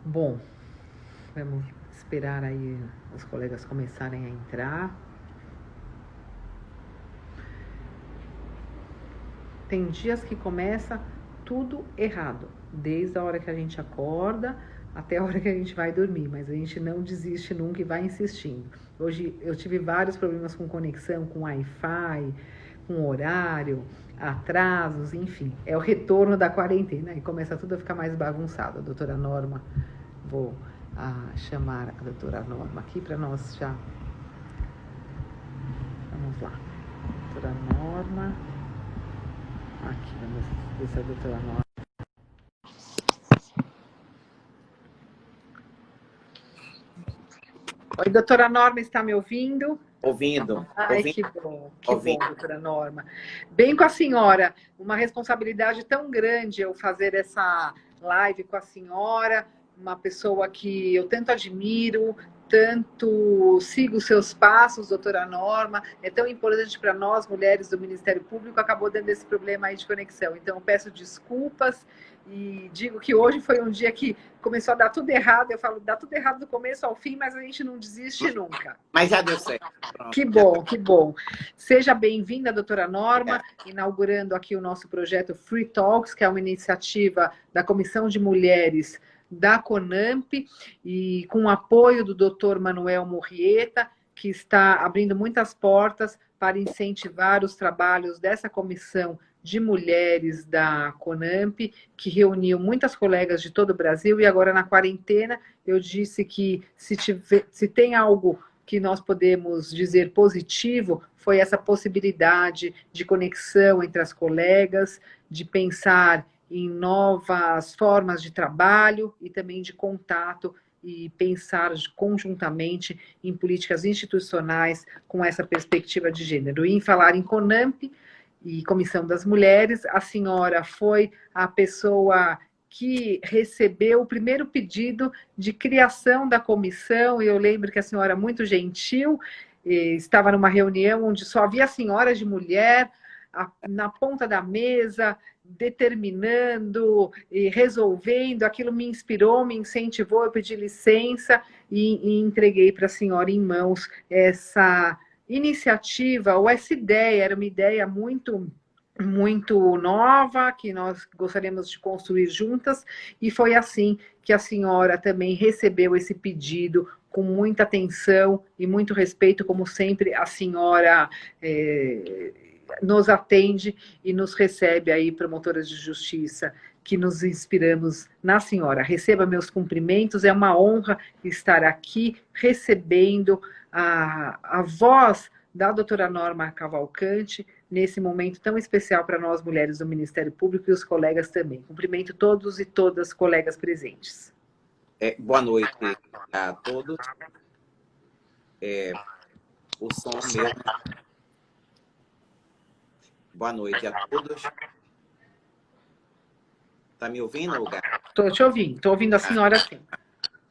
Bom, vamos esperar aí os colegas começarem a entrar. Tem dias que começa tudo errado, desde a hora que a gente acorda até a hora que a gente vai dormir, mas a gente não desiste nunca e vai insistindo. Hoje eu tive vários problemas com conexão, com Wi-Fi, com horário, atrasos, enfim. É o retorno da quarentena e começa tudo a ficar mais bagunçado. A doutora Norma, vou chamar a doutora Norma aqui para nós já. Vamos lá. Doutora Norma. Aqui, vamos ver se a doutora Norma. Oi, doutora Norma, está me ouvindo? Ouvindo. Ai, ouvindo, que bom, ouvindo. doutora Norma. Bem com a senhora, uma responsabilidade tão grande eu fazer essa live com a senhora, uma pessoa que eu tanto admiro, tanto sigo os seus passos, doutora Norma, é tão importante para nós, mulheres do Ministério Público, acabou dando esse problema aí de conexão. Então, eu peço desculpas e digo que hoje foi um dia que começou a dar tudo errado, eu falo, dá tudo errado do começo ao fim, mas a gente não desiste nunca. Mas já deu certo. Pronto, Que bom, que bom. Seja bem-vinda, doutora Norma, inaugurando aqui o nosso projeto Free Talks, que é uma iniciativa da Comissão de Mulheres da CONAMP, e com o apoio do doutor Manuel Murrieta, que está abrindo muitas portas para incentivar os trabalhos dessa comissão de mulheres da CONAMP, que reuniu muitas colegas de todo o Brasil, e agora na quarentena eu disse que se tem algo que nós podemos dizer positivo foi essa possibilidade de conexão entre as colegas, de pensar em novas formas de trabalho e também de contato e pensar conjuntamente em políticas institucionais com essa perspectiva de gênero. E em falar em CONAMP e Comissão das Mulheres, a senhora foi a pessoa que recebeu o primeiro pedido de criação da comissão, e eu lembro que a senhora, muito gentil, estava numa reunião onde só havia senhoras de mulher, na ponta da mesa, determinando e resolvendo, aquilo me inspirou, me incentivou, eu pedi licença e entreguei para a senhora em mãos essa iniciativa, ou essa ideia, era uma ideia muito nova, que nós gostaríamos de construir juntas, e foi assim que a senhora também recebeu esse pedido com muita atenção e muito respeito, como sempre a senhora nos atende e nos recebe aí, promotoras de justiça, que nos inspiramos na senhora. Receba meus cumprimentos, é uma honra estar aqui recebendo a voz da doutora Norma Cavalcante, nesse momento tão especial para nós, mulheres do Ministério Público e os colegas também. Cumprimento todos e todas colegas presentes. Boa noite a todos. O som meu. Boa noite a todos. Está me ouvindo, Gabi? Estou te ouvindo, estou ouvindo a senhora sim.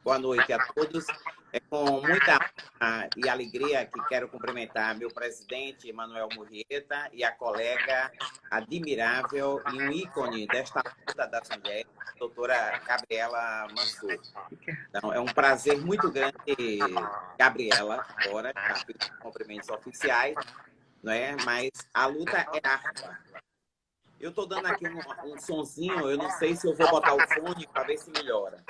Boa noite a todos. É com muita honra e alegria que quero cumprimentar meu presidente, Manuel Murrieta, e a colega admirável e um ícone desta luta das mulheres, a doutora Gabriela Mansur. Então, é um prazer muito grande, Gabriela, agora, já fiz cumprimentos oficiais, não é? Mas a luta é árdua. Eu estou dando aqui um sonzinho, eu não sei se eu vou botar o fone para ver se melhora.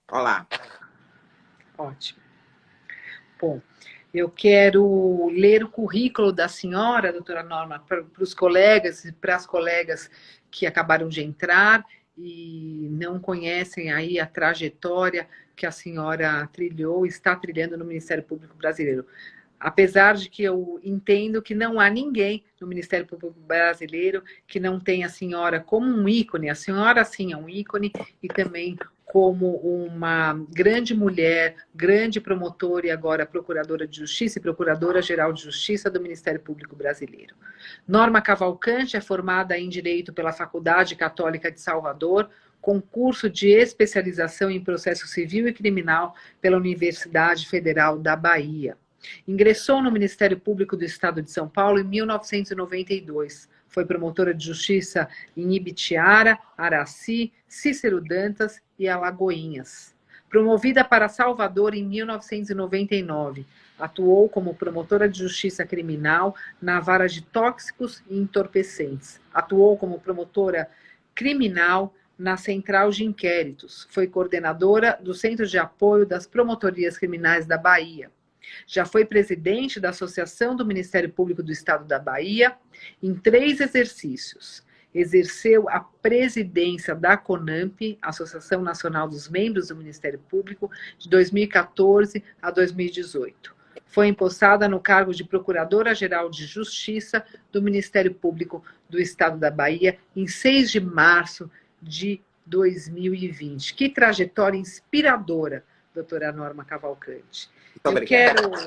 Olá. Ótimo. Bom, eu quero ler o currículo da senhora, doutora Norma, para os colegas e para as colegas que acabaram de entrar e não conhecem aí a trajetória que a senhora trilhou e está trilhando no Ministério Público Brasileiro. Apesar de que eu entendo que não há ninguém no Ministério Público Brasileiro que não tenha a senhora como um ícone. A senhora, sim, é um ícone e também como uma grande mulher, grande promotora e agora procuradora de justiça e procuradora-geral de justiça do Ministério Público Brasileiro. Norma Cavalcante é formada em Direito pela Faculdade Católica de Salvador, com curso de especialização em processo civil e criminal pela Universidade Federal da Bahia. Ingressou no Ministério Público do Estado de São Paulo em 1992. Foi promotora de justiça em Ibitiara, Araci, Cícero Dantas e Alagoinhas. Promovida para Salvador em 1999. Atuou como promotora de justiça criminal na vara de tóxicos e entorpecentes. Atuou como promotora criminal na Central de Inquéritos. Foi coordenadora do Centro de Apoio das Promotorias Criminais da Bahia. Já foi presidente da Associação do Ministério Público do Estado da Bahia em 3 exercícios. Exerceu a presidência da CONAMP, Associação Nacional dos Membros do Ministério Público, de 2014 a 2018. Foi empossada no cargo de Procuradora-Geral de Justiça do Ministério Público do Estado da Bahia em 6 de março de 2020. Que trajetória inspiradora, doutora Norma Cavalcante.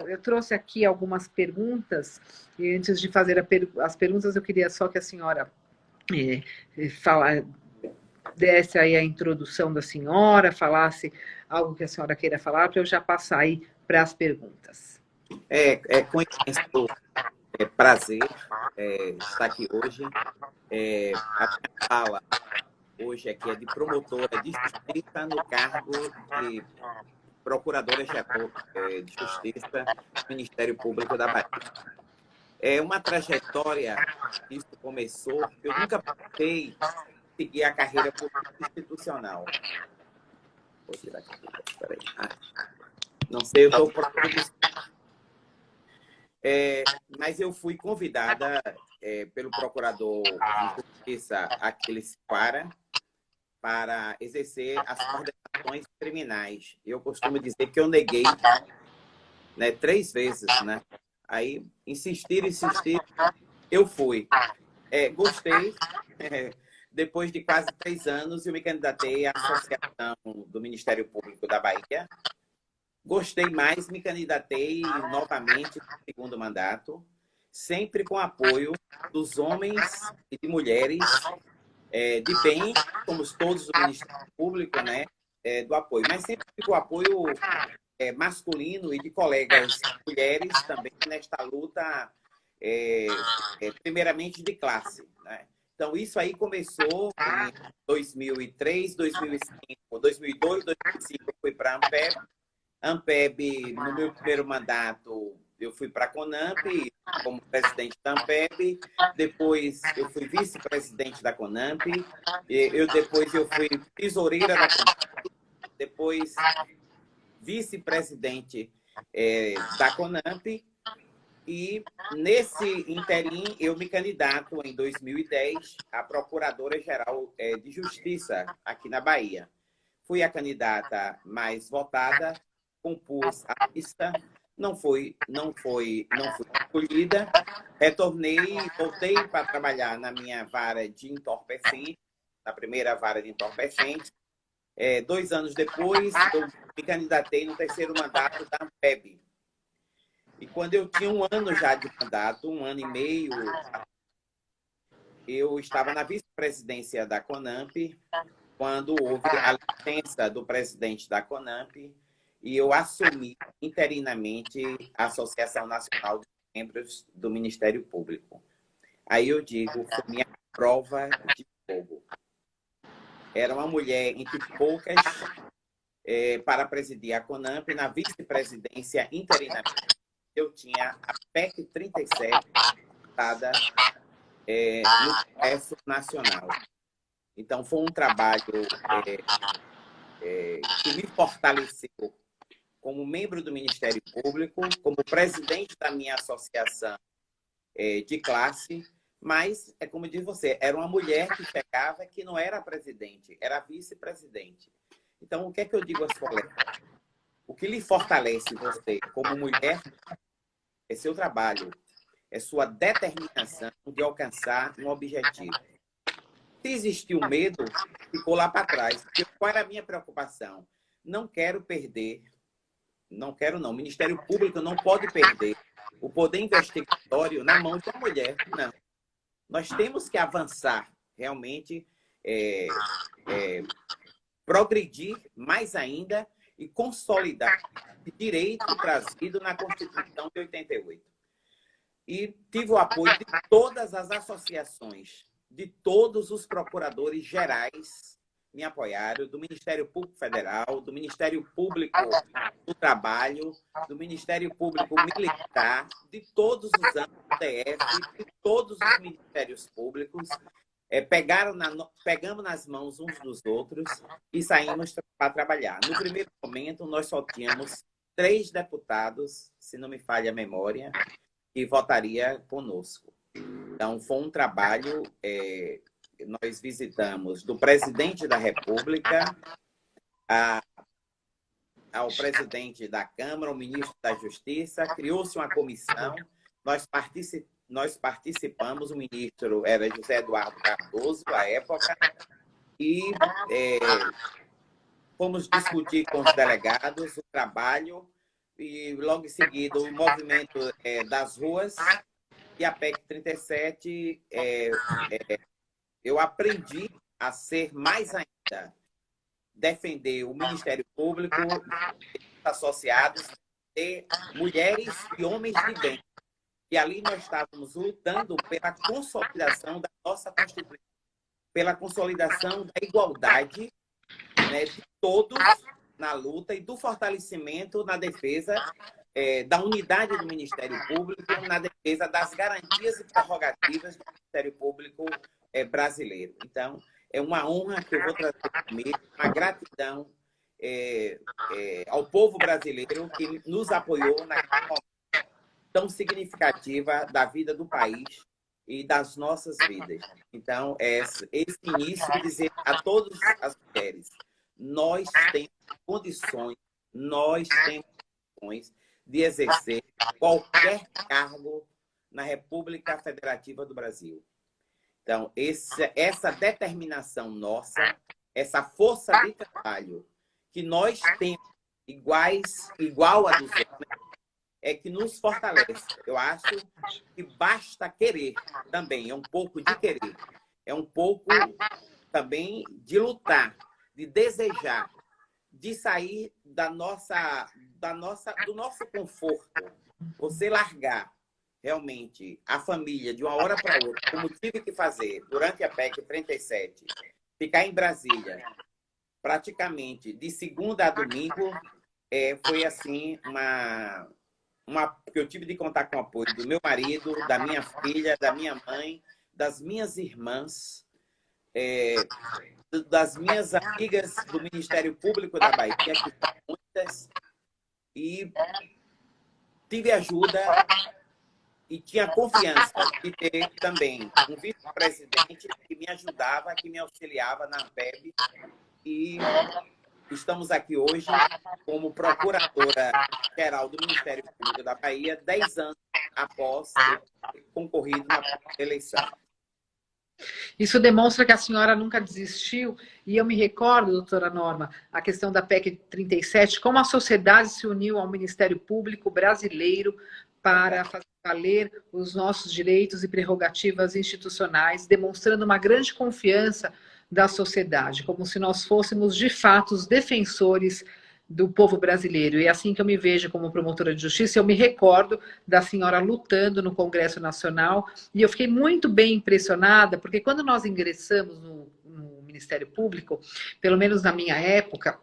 Eu trouxe aqui algumas perguntas, e antes de fazer as perguntas, eu queria só que a senhora desse aí a introdução da senhora, falasse algo que a senhora queira falar, para eu já passar aí para as perguntas. Com imenso prazer estar aqui hoje. A minha fala hoje aqui é de promotora de justiça no cargo de Procuradora-Geral de Justiça do Ministério Público da Bahia. É uma trajetória que isso começou, eu nunca pensei seguir a carreira institucional. Vou tirar aqui, peraí. Não sei, eu estou procurando. Mas eu fui convidada pelo Procurador de Justiça, Aquiles para exercer as coordenações criminais. Eu costumo dizer que eu neguei 3 vezes, né? Aí, insistir, eu fui. Gostei. Depois de quase 3 anos, eu me candidatei à Associação do Ministério Público da Bahia. Gostei mais, me candidatei novamente no segundo mandato, sempre com apoio dos homens e de mulheres de bem, somos todos do Ministério Público, né, do apoio, mas sempre com o apoio masculino e de colegas mulheres também nesta luta, primeiramente de classe, né? Então, isso aí começou em 2003, 2005, 2002, 2005, eu fui para a Ampeb, no meu primeiro mandato, eu fui para a CONAMP como presidente da Ampeb, depois eu fui vice-presidente da CONAMP, depois eu fui tesoureira da CONAMP, depois vice-presidente da CONAMP, e nesse interim eu me candidato em 2010 a Procuradora-Geral de Justiça aqui na Bahia. Fui a candidata mais votada, compus a lista, não fui escolhida, voltei para trabalhar na minha vara de entorpecentes, na primeira vara de entorpecentes. 2 anos depois, eu me candidatei no 3º mandato da Ampeb. E quando eu tinha 1 ano já de mandato, 1 ano e meio, eu estava na vice-presidência da CONAMP, quando houve a licença do presidente da CONAMP, e eu assumi interinamente a Associação Nacional dos Membros do Ministério Público. Aí eu digo, foi minha prova de fogo. Era uma mulher entre poucas para presidir a CONAMP, na vice-presidência interinamente. Eu tinha a PEC 37 votada no Congresso Nacional. Então, foi um trabalho que me fortaleceu como membro do Ministério Público, como presidente da minha associação de classe, mas, como diz você, era uma mulher que chegava que não era presidente, era vice-presidente. Então, o que é que eu digo aos colegas? O que lhe fortalece você como mulher é seu trabalho, é sua determinação de alcançar um objetivo. Se existiu medo, ficou lá para trás. qual era a minha preocupação? Não quero perder, não quero não, o Ministério Público não pode perder o poder investigatório na mão de uma mulher, não. Nós temos que avançar, realmente, progredir mais ainda e consolidar o direito trazido na Constituição de 88. E tive o apoio de todas as associações, de todos os procuradores gerais me apoiaram, do Ministério Público Federal, do Ministério Público do Trabalho, do Ministério Público Militar, de todos os âmbitos do DF, de todos os ministérios públicos. Pegamos nas mãos uns dos outros e saímos para trabalhar. No primeiro momento, nós só tínhamos 3 deputados, se não me falha a memória, que votaria conosco. Então, foi um trabalho, nós visitamos do presidente da República ao presidente da Câmara, ao ministro da Justiça, criou-se uma comissão, nós participamos, o ministro era José Eduardo Cardoso, à época, e fomos discutir com os delegados o trabalho, e logo em seguida o movimento das ruas e a PEC 37, eu aprendi a ser mais ainda, defender o Ministério Público, associados, de mulheres e homens de bem. E ali nós estávamos lutando pela consolidação da nossa Constituição, pela consolidação da igualdade, né, de todos na luta e do fortalecimento na defesa da unidade do Ministério Público, na defesa das garantias e prerrogativas do Ministério Público brasileiro. Então, é uma honra que eu vou trazer comigo, uma gratidão ao povo brasileiro que nos apoiou naquele momento tão significativa da vida do país e das nossas vidas. Então, esse início de dizer a todas as mulheres, nós temos condições de exercer qualquer cargo na República Federativa do Brasil. Então, essa determinação nossa, essa força de trabalho que nós temos igual a dos homens, é que nos fortalece. Eu acho que basta querer também, é um pouco de querer, é um pouco também de lutar, de desejar, de sair do nosso conforto. Você largar realmente a família de uma hora para outra, como tive que fazer durante a PEC 37, ficar em Brasília praticamente de segunda a domingo, foi assim que eu tive de contar com o apoio do meu marido, da minha filha, da minha mãe, das minhas irmãs, das minhas amigas do Ministério Público da Bahia, que são muitas, e tive ajuda e tinha confiança de ter também um vice-presidente que me ajudava, que me auxiliava na ANPEB, e estamos aqui hoje como procuradora-geral do Ministério Público da Bahia, 10 anos após ter concorrido na eleição. Isso demonstra que a senhora nunca desistiu, e eu me recordo, doutora Norma, a questão da PEC 37, como a sociedade se uniu ao Ministério Público brasileiro para fazer valer os nossos direitos e prerrogativas institucionais, demonstrando uma grande confiança da sociedade, como se nós fôssemos, de fato, os defensores do povo brasileiro. E é assim que eu me vejo como promotora de justiça. Eu me recordo da senhora lutando no Congresso Nacional, e eu fiquei muito bem impressionada, porque quando nós ingressamos no Ministério Público, pelo menos na minha época,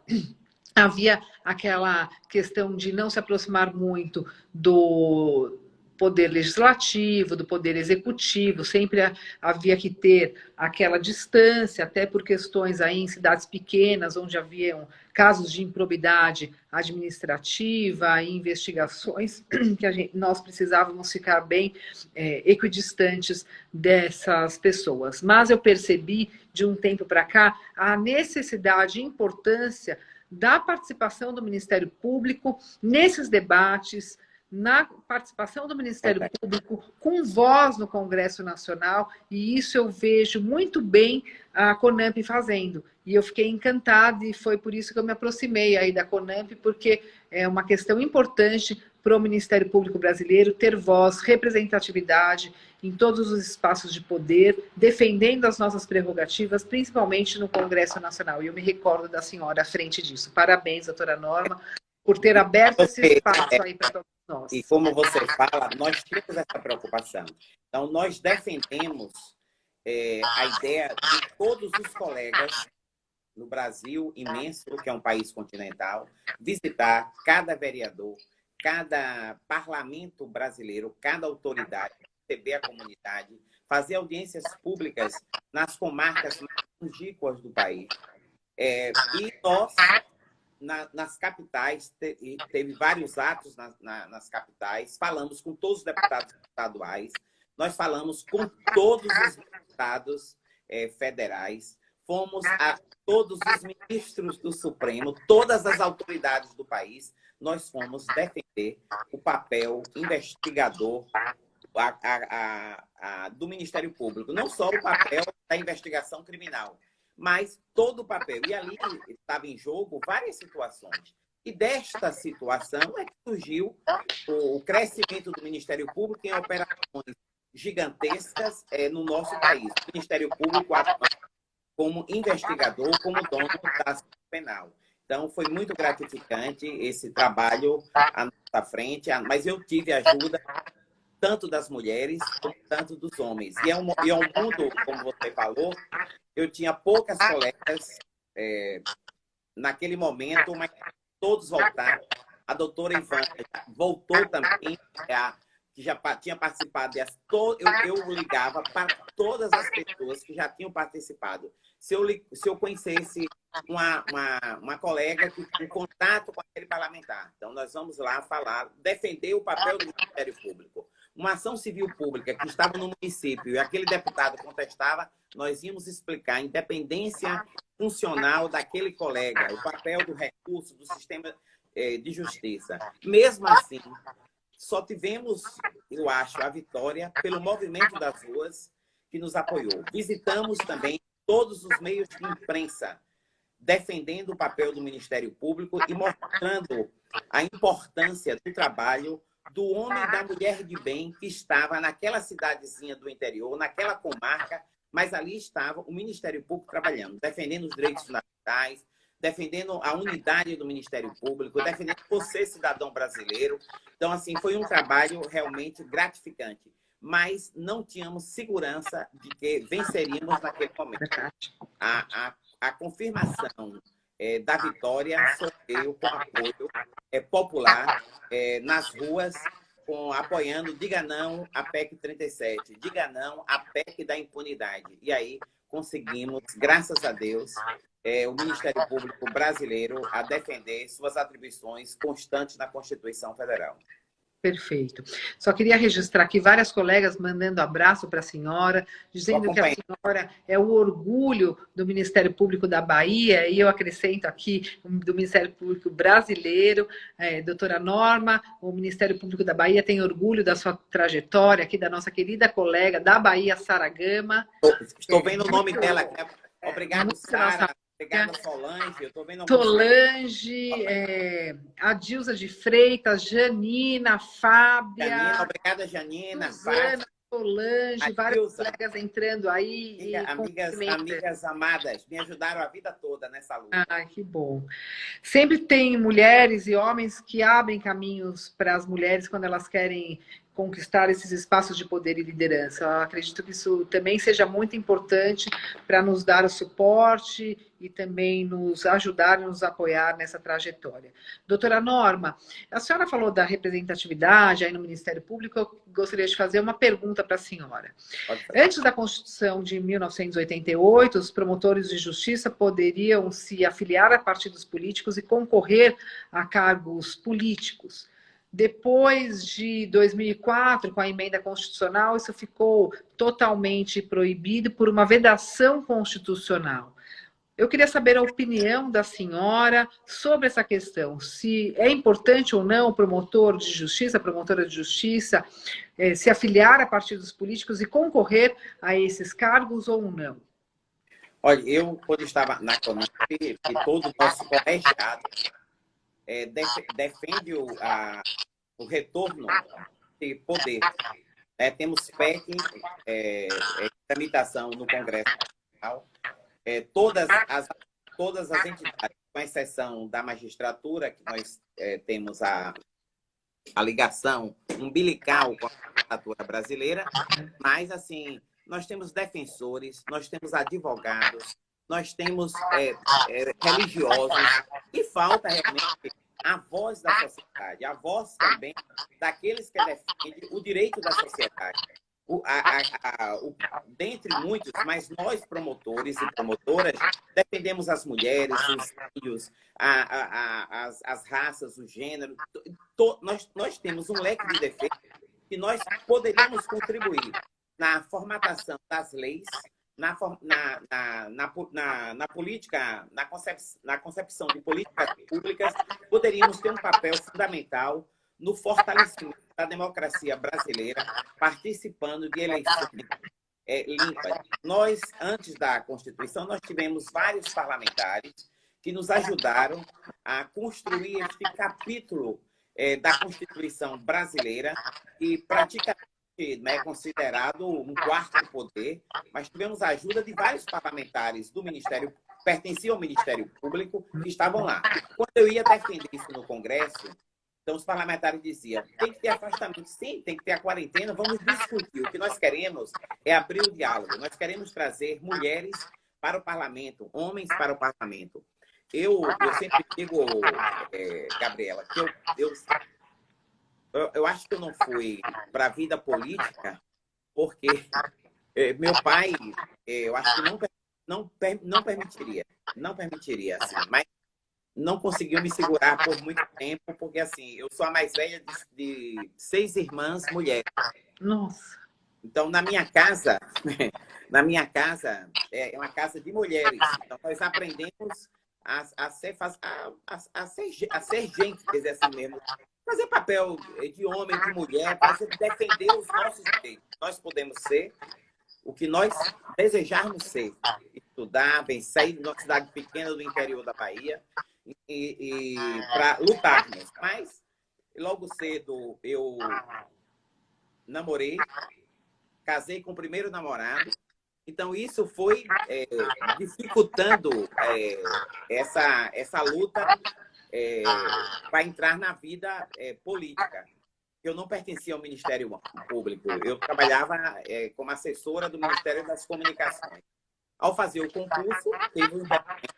havia aquela questão de não se aproximar muito do poder legislativo, do poder executivo, sempre havia que ter aquela distância, até por questões aí em cidades pequenas, onde haviam casos de improbidade administrativa, investigações, que nós precisávamos ficar bem equidistantes dessas pessoas. Mas eu percebi, de um tempo para cá, a necessidade e importância da participação do Ministério Público nesses debates, na participação do Ministério Público, com voz no Congresso Nacional, e isso eu vejo muito bem a CONAMP fazendo. E eu fiquei encantada, e foi por isso que eu me aproximei aí da CONAMP, porque é uma questão importante para o Ministério Público brasileiro ter voz, representatividade em todos os espaços de poder, defendendo as nossas prerrogativas, principalmente no Congresso Nacional. E eu me recordo da senhora à frente disso. Parabéns, doutora Norma, por ter aberto esse espaço aí para todos nós. E como você fala, nós temos essa preocupação. Então, nós defendemos a ideia de todos os colegas no Brasil imenso, que é um país continental, visitar cada vereador, cada parlamento brasileiro, cada autoridade, receber a comunidade, fazer audiências públicas nas comarcas mais longínquas do país. E nós, nas capitais, teve vários atos nas capitais, falamos com todos os deputados estaduais, nós falamos com todos os deputados federais, fomos a todos os ministros do Supremo, todas as autoridades do país, nós fomos defender o papel investigador do Ministério Público. Não só o papel da investigação criminal, mas todo o papel. E ali estava em jogo várias situações. E desta situação é que surgiu o crescimento do Ministério Público em operações gigantescas no nosso país. O Ministério Público atua como investigador, como dono da ação penal. Então, foi muito gratificante esse trabalho à nossa frente, mas eu tive ajuda tanto das mulheres como tanto dos homens. E é um mundo, como você falou, eu tinha poucas colegas naquele momento, mas todos voltaram. A doutora Ivana voltou também, que já tinha participado. Eu ligava para todas as pessoas que já tinham participado. Se eu conhecesse uma colega que tem contato com aquele parlamentar. Então, nós vamos lá falar, defender o papel do Ministério Público. Uma ação civil pública que estava no município e aquele deputado contestava, nós íamos explicar a independência funcional daquele colega, o papel do recurso, do sistema de justiça. Mesmo assim, só tivemos, eu acho, a vitória pelo movimento das ruas que nos apoiou. Visitamos também todos os meios de imprensa, defendendo o papel do Ministério Público e mostrando a importância do trabalho do homem e da mulher de bem que estava naquela cidadezinha do interior, naquela comarca, mas ali estava o Ministério Público trabalhando, defendendo os direitos fundamentais, defendendo a unidade do Ministério Público, defendendo você, cidadão brasileiro. Então, assim, foi um trabalho realmente gratificante, mas não tínhamos segurança de que venceríamos naquele momento. A confirmação da vitória só veio com apoio popular nas ruas, apoiando Diga Não à PEC 37, Diga Não à PEC da impunidade. E aí conseguimos, graças a Deus, o Ministério Público brasileiro a defender suas atribuições constantes na Constituição Federal. Perfeito. Só queria registrar aqui várias colegas mandando abraço para a senhora, dizendo que a senhora é o orgulho do Ministério Público da Bahia, e eu acrescento aqui do Ministério Público brasileiro. Doutora Norma, o Ministério Público da Bahia tem orgulho da sua trajetória, aqui da nossa querida colega da Bahia, Sara Gama. Estou vendo o nome dela aqui. Obrigado, Sara. Obrigada, Solange. Eu tô vendo Solange, Adilza de Freitas, Janina, Fábia. Janina, obrigada, Janina. Suzana, Solange, vários colegas entrando aí. Amigas amadas, me ajudaram a vida toda nessa luta. Ai, que bom. Sempre tem mulheres e homens que abrem caminhos para as mulheres quando elas querem conquistar esses espaços de poder e liderança. Eu acredito que isso também seja muito importante para nos dar o suporte e também nos ajudar e nos apoiar nessa trajetória. Doutora Norma, a senhora falou da representatividade aí no Ministério Público, eu gostaria de fazer uma pergunta para a senhora. Antes da Constituição de 1988, os promotores de justiça poderiam se afiliar a partidos políticos e concorrer a cargos políticos. Depois de 2004, com a emenda constitucional, isso ficou totalmente proibido por uma vedação constitucional. Eu queria saber a opinião da senhora sobre essa questão, se é importante ou não o promotor de justiça, a promotora de justiça, se afiliar a partidos políticos e concorrer a esses cargos ou não. Olha, eu, quando estava na CONAMP, e todo o nosso colegiado defende o retorno de poder. Temos PEC de tramitação no Congresso Nacional. Todas as entidades, com exceção da magistratura, que nós temos a ligação umbilical com a magistratura brasileira, mas, assim, nós temos defensores, nós temos advogados, nós temos religiosos, e falta realmente a voz da sociedade, a voz também daqueles que defendem o direito da sociedade. Dentre muitos, mas nós, promotores e promotoras, defendemos as mulheres, os filhos, as raças, o gênero. Nós temos um leque de defesa que nós poderíamos contribuir na formatação das leis, na política, na concepção de políticas públicas, poderíamos ter um papel fundamental no fortalecimento da democracia brasileira, participando de eleições limpas. Nós, antes da Constituição, nós tivemos vários parlamentares que nos ajudaram a construir este capítulo da Constituição brasileira, e praticamente é considerado um quarto poder, mas tivemos a ajuda de vários parlamentares do Ministério, pertenciam ao Ministério Público, que estavam lá. Quando eu ia defender isso no Congresso, então os parlamentares diziam, tem que ter afastamento, sim, tem que ter a quarentena, vamos discutir. O que nós queremos é abrir o diálogo, nós queremos trazer mulheres para o parlamento, homens para o parlamento. Eu sempre digo, Gabriela, que eu acho que eu não fui para a vida política porque meu pai, eu acho que não permitiria, assim, mas não conseguiu me segurar por muito tempo, porque assim, eu sou a mais velha de 6 irmãs mulheres. Nossa. Então, na minha casa é uma casa de mulheres. Então, nós aprendemos a ser gente, quer dizer assim mesmo, fazer papel de homem, de mulher, para defender os nossos direitos. Nós podemos ser o que nós desejarmos ser. Estudar, bem, sair de uma cidade pequena do interior da Bahia e para lutarmos. Mas, logo cedo, eu namorei, casei com o primeiro namorado. Então, isso foi dificultando essa luta para entrar na vida política. Eu não pertencia ao Ministério Público. Eu trabalhava como assessora do Ministério das Comunicações. Ao fazer o concurso, teve um independente,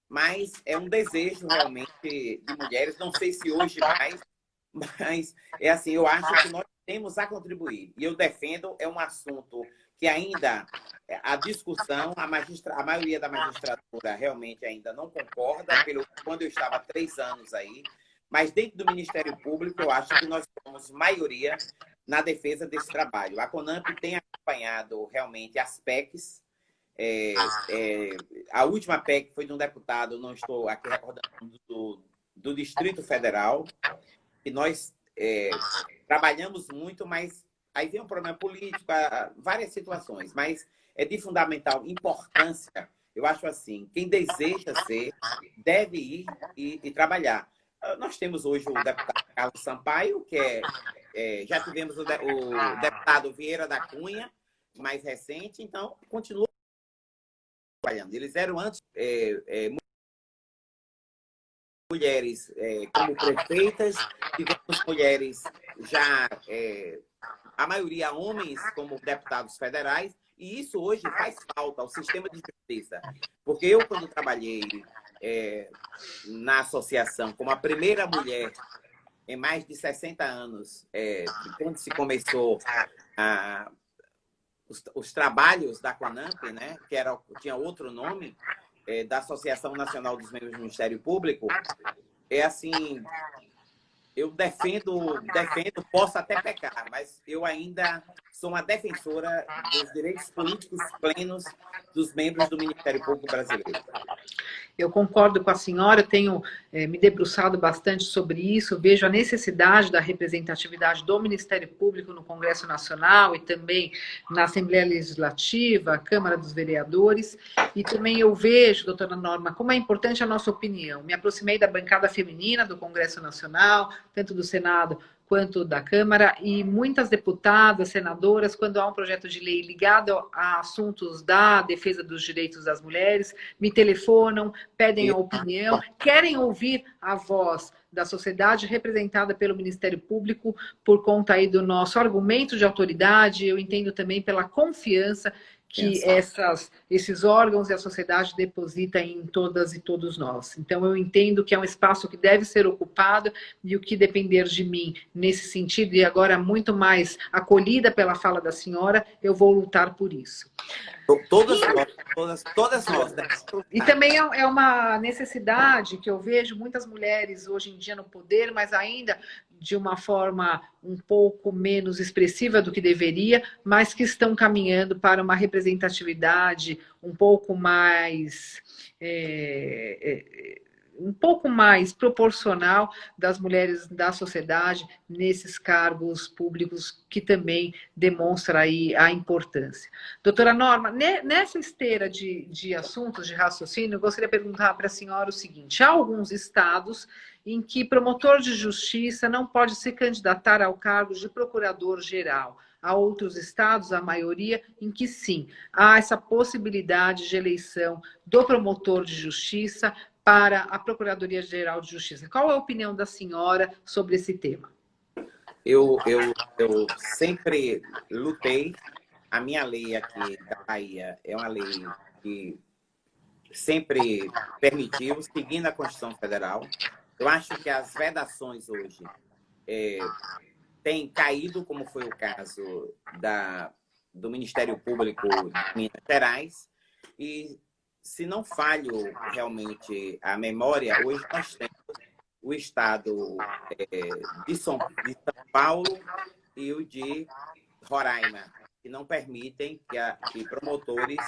mas é um desejo realmente de mulheres, não sei se hoje mais, mas é assim, eu acho que nós temos a contribuir. E eu defendo, é um assunto que ainda a discussão, a maioria da magistratura realmente ainda não concorda, quando eu estava há 3 anos aí, mas dentro do Ministério Público eu acho que nós somos maioria na defesa desse trabalho. A CONAMP tem acompanhado realmente as PECs. A última PEC foi de um deputado, não estou aqui recordando, do Distrito Federal, e nós trabalhamos muito, mas aí vem um problema político, várias situações, mas é de fundamental importância. Eu acho assim, quem deseja ser, deve ir e trabalhar. Nós temos hoje o deputado Carlos Sampaio, que já tivemos o deputado Vieira da Cunha, mais recente, então continua trabalhando. Eles eram antes mulheres como prefeitas, tivemos mulheres já, a maioria homens como deputados federais, e isso hoje faz falta ao sistema de justiça. Porque eu, quando trabalhei na associação como a primeira mulher em mais de 60 anos, quando se começou os trabalhos da CONAMP, né, que tinha outro nome, da Associação Nacional dos Membros do Ministério Público, assim, eu defendo, posso até pecar, mas eu ainda sou uma defensora dos direitos políticos plenos dos membros do Ministério Público Brasileiro. Eu concordo com a senhora, tenho me debruçado bastante sobre isso, vejo a necessidade da representatividade do Ministério Público no Congresso Nacional e também na Assembleia Legislativa, Câmara dos Vereadores, e também eu vejo, doutora Norma, como é importante a nossa opinião. Me aproximei da bancada feminina do Congresso Nacional, tanto do Senado quanto da Câmara, e muitas deputadas, senadoras, quando há um projeto de lei ligado a assuntos da defesa dos direitos das mulheres, me telefonam, pedem a opinião, querem ouvir a voz da sociedade representada pelo Ministério Público por conta aí do nosso argumento de autoridade, eu entendo também pela confiança que esses órgãos e a sociedade deposita em todas e todos nós. Então, eu entendo que é um espaço que deve ser ocupado e o que depender de mim nesse sentido, e agora muito mais acolhida pela fala da senhora, eu vou lutar por isso. Todas nós. Né? E também é uma necessidade que eu vejo muitas mulheres hoje em dia no poder, mas ainda de uma forma um pouco menos expressiva do que deveria, mas que estão caminhando para uma representatividade um pouco mais proporcional das mulheres da sociedade nesses cargos públicos, que também demonstra aí a importância. Doutora Norma, nessa esteira de assuntos de raciocínio, eu gostaria de perguntar para a senhora o seguinte: há alguns estados em que promotor de justiça não pode se candidatar ao cargo de procurador-geral. Há outros estados, a maioria, em que sim, há essa possibilidade de eleição do promotor de justiça para a Procuradoria-Geral de Justiça. Qual é a opinião da senhora sobre esse tema? Eu sempre lutei. A minha lei aqui da Bahia é uma lei que sempre permitiu, seguindo a Constituição Federal. Eu acho que as vedações hoje têm caído, como foi o caso do Ministério Público de Minas Gerais, e se não falho realmente a memória, hoje nós temos o estado de São Paulo e o de Roraima, que não permitem que promotores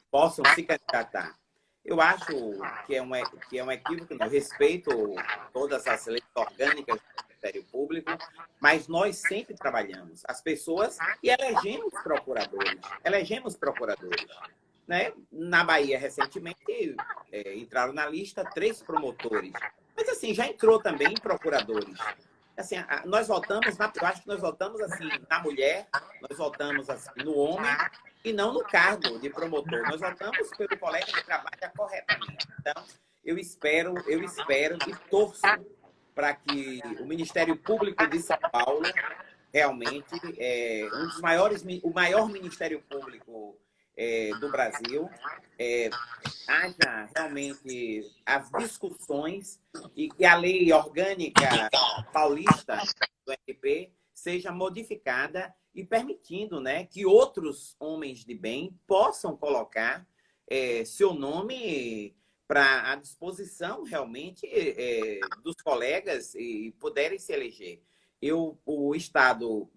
possam se candidatar. Eu acho que é um equívoco, eu respeito todas as leis orgânicas do Ministério Público, mas nós sempre trabalhamos. As pessoas, e elegemos procuradores. Né? Na Bahia, recentemente, entraram na lista 3 promotores. Mas, assim, já entrou também procuradores. Assim, nós votamos, eu acho que nós votamos assim, na mulher, nós votamos assim, no homem, e não no cargo de promotor. Nós votamos pelo colega que trabalha corretamente. Então, eu espero e torço para que o Ministério Público de São Paulo, realmente, o maior Ministério Público do Brasil, haja realmente as discussões e que a lei orgânica paulista do MP seja modificada e permitindo, né, que outros homens de bem possam colocar seu nome à disposição realmente dos colegas e puderem se eleger. O Estado,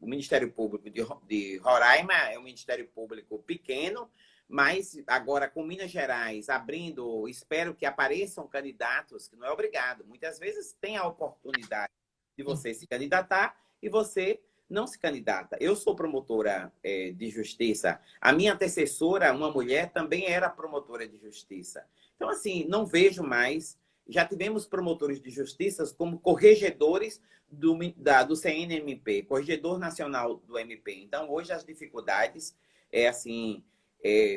o Ministério Público de Roraima é um Ministério Público pequeno, mas agora com Minas Gerais abrindo, espero que apareçam candidatos, que não é obrigado. Muitas vezes tem a oportunidade de você se candidatar e você não se candidata. Eu sou promotora de justiça. A minha antecessora, uma mulher, também era promotora de justiça. Então, assim, não vejo mais. Já tivemos promotores de justiça como corregedores do CNMP, Corregedor Nacional do MP. Então, hoje as dificuldades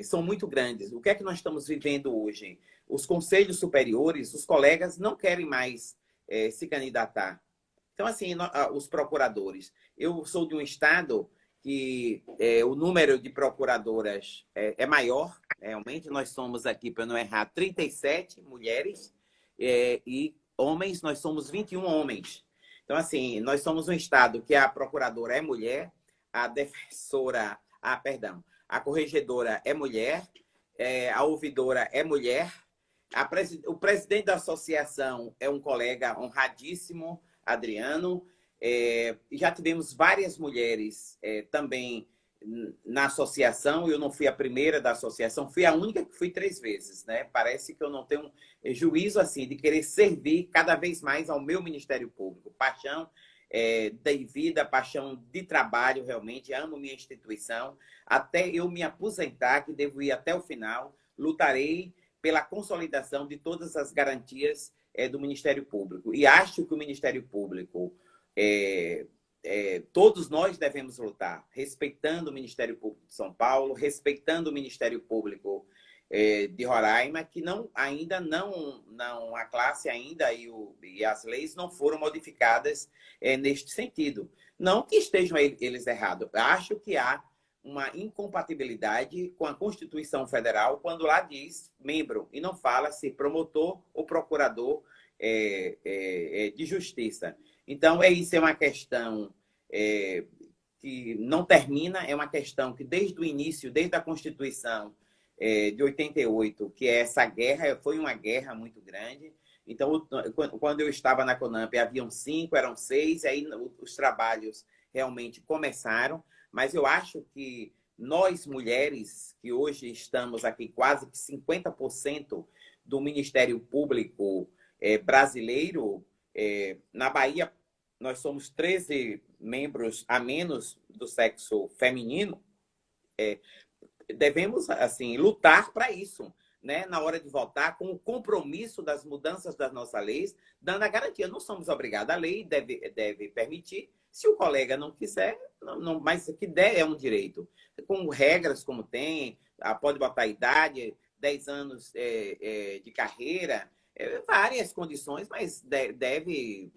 são muito grandes. O que é que nós estamos vivendo hoje? Os conselhos superiores, os colegas não querem mais se candidatar. Então, assim, os procuradores. Eu sou de um estado que o número de procuradoras é maior, realmente. Nós somos aqui, para não errar, 37 mulheres e homens, nós somos 21 homens. Então, assim, nós somos um estado que a procuradora é mulher, a corregedora é mulher, a ouvidora é mulher, O presidente da associação é um colega honradíssimo, Adriano. Já tivemos várias mulheres também na associação. Eu não fui a primeira da associação, fui a única que fui 3 vezes, né? Parece que eu não tenho juízo assim de querer servir cada vez mais ao meu Ministério Público. Paixão de vida, paixão de trabalho, realmente. Amo minha instituição. Até eu me aposentar, que devo ir até o final, lutarei pela consolidação de todas as garantias do Ministério Público. E acho que o Ministério Público, todos nós devemos lutar, respeitando o Ministério Público de São Paulo, respeitando o Ministério Público de Roraima, que ainda não a classe ainda e as leis não foram modificadas neste sentido. Não que estejam eles errados. Acho que há uma incompatibilidade com a Constituição Federal quando lá diz membro e não fala se promotor ou procurador de justiça. Então, isso é uma questão que não termina, é uma questão que desde o início, desde a Constituição de 88, que essa guerra foi uma guerra muito grande. Então, quando eu estava na CONAMP, haviam 5, eram 6, aí os trabalhos realmente começaram. Mas eu acho que nós, mulheres, que hoje estamos aqui quase que 50% do Ministério Público brasileiro, na Bahia nós somos 13 membros a menos do sexo feminino, devemos assim lutar para isso, né? Na hora de votar, com o compromisso das mudanças das nossas leis, dando a garantia. Não somos obrigados, a lei deve permitir. Se o colega não quiser, mas o que der é um direito. Com regras como tem, pode botar idade, 10 anos de carreira, várias condições, mas deve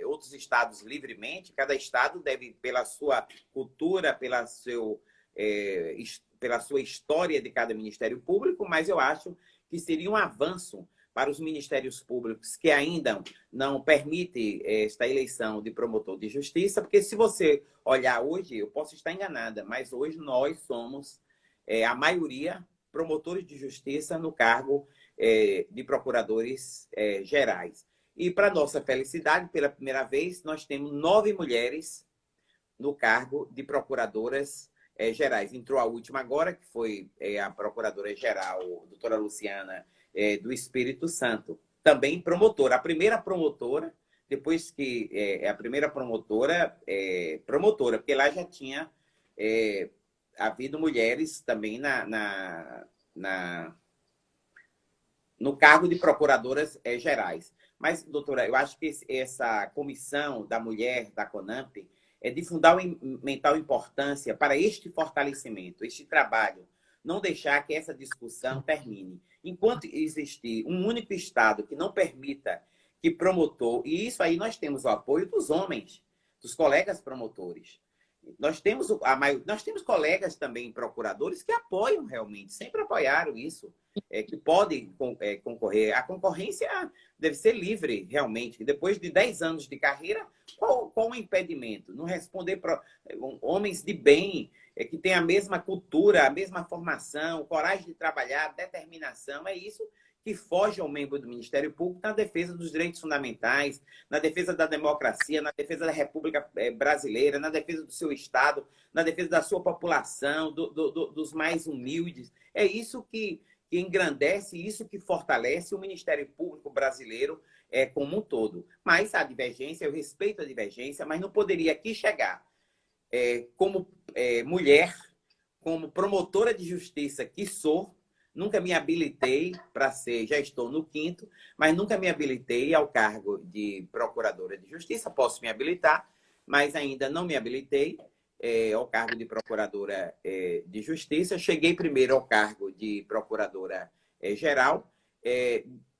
outros estados livremente, cada estado deve, pela sua cultura, pela sua história de cada Ministério Público, mas eu acho que seria um avanço para os ministérios públicos que ainda não permite esta eleição de promotor de justiça, porque se você olhar hoje, eu posso estar enganada, mas hoje nós somos, a maioria, promotores de justiça no cargo de procuradores gerais. E, para nossa felicidade, pela primeira vez, nós temos 9 mulheres no cargo de procuradoras gerais. Entrou a última agora, que foi a procuradora-geral, doutora Luciana, do Espírito Santo. Também promotora. A primeira promotora, depois que a primeira promotora, porque lá já tinha havido mulheres também no cargo de procuradoras gerais. Mas, doutora, eu acho que essa comissão da mulher da CONAMP é de fundamental importância para este fortalecimento, este trabalho. Não deixar que essa discussão termine. Enquanto existir um único Estado que não permita que promotor... E isso aí nós temos o apoio dos homens, dos colegas promotores. Nós temos colegas também procuradores que apoiam realmente, sempre apoiaram isso, que podem concorrer. A concorrência deve ser livre, realmente. Depois de 10 anos de carreira, qual o impedimento? Não responder para homens de bem, que têm a mesma cultura, a mesma formação, coragem de trabalhar, determinação. É isso que foge ao membro do Ministério Público na defesa dos direitos fundamentais, na defesa da democracia, na defesa da República Brasileira, na defesa do seu Estado, na defesa da sua população, dos mais humildes. É isso que engrandece, isso que fortalece o Ministério Público brasileiro como um todo. Mas a divergência, eu respeito a divergência, mas não poderia aqui chegar como mulher, como promotora de justiça que sou. Nunca me habilitei para ser, já estou no 5º, mas nunca me habilitei ao cargo de procuradora de justiça. Posso me habilitar, mas ainda não me habilitei ao cargo de procuradora de justiça. Cheguei primeiro ao cargo de procuradora geral.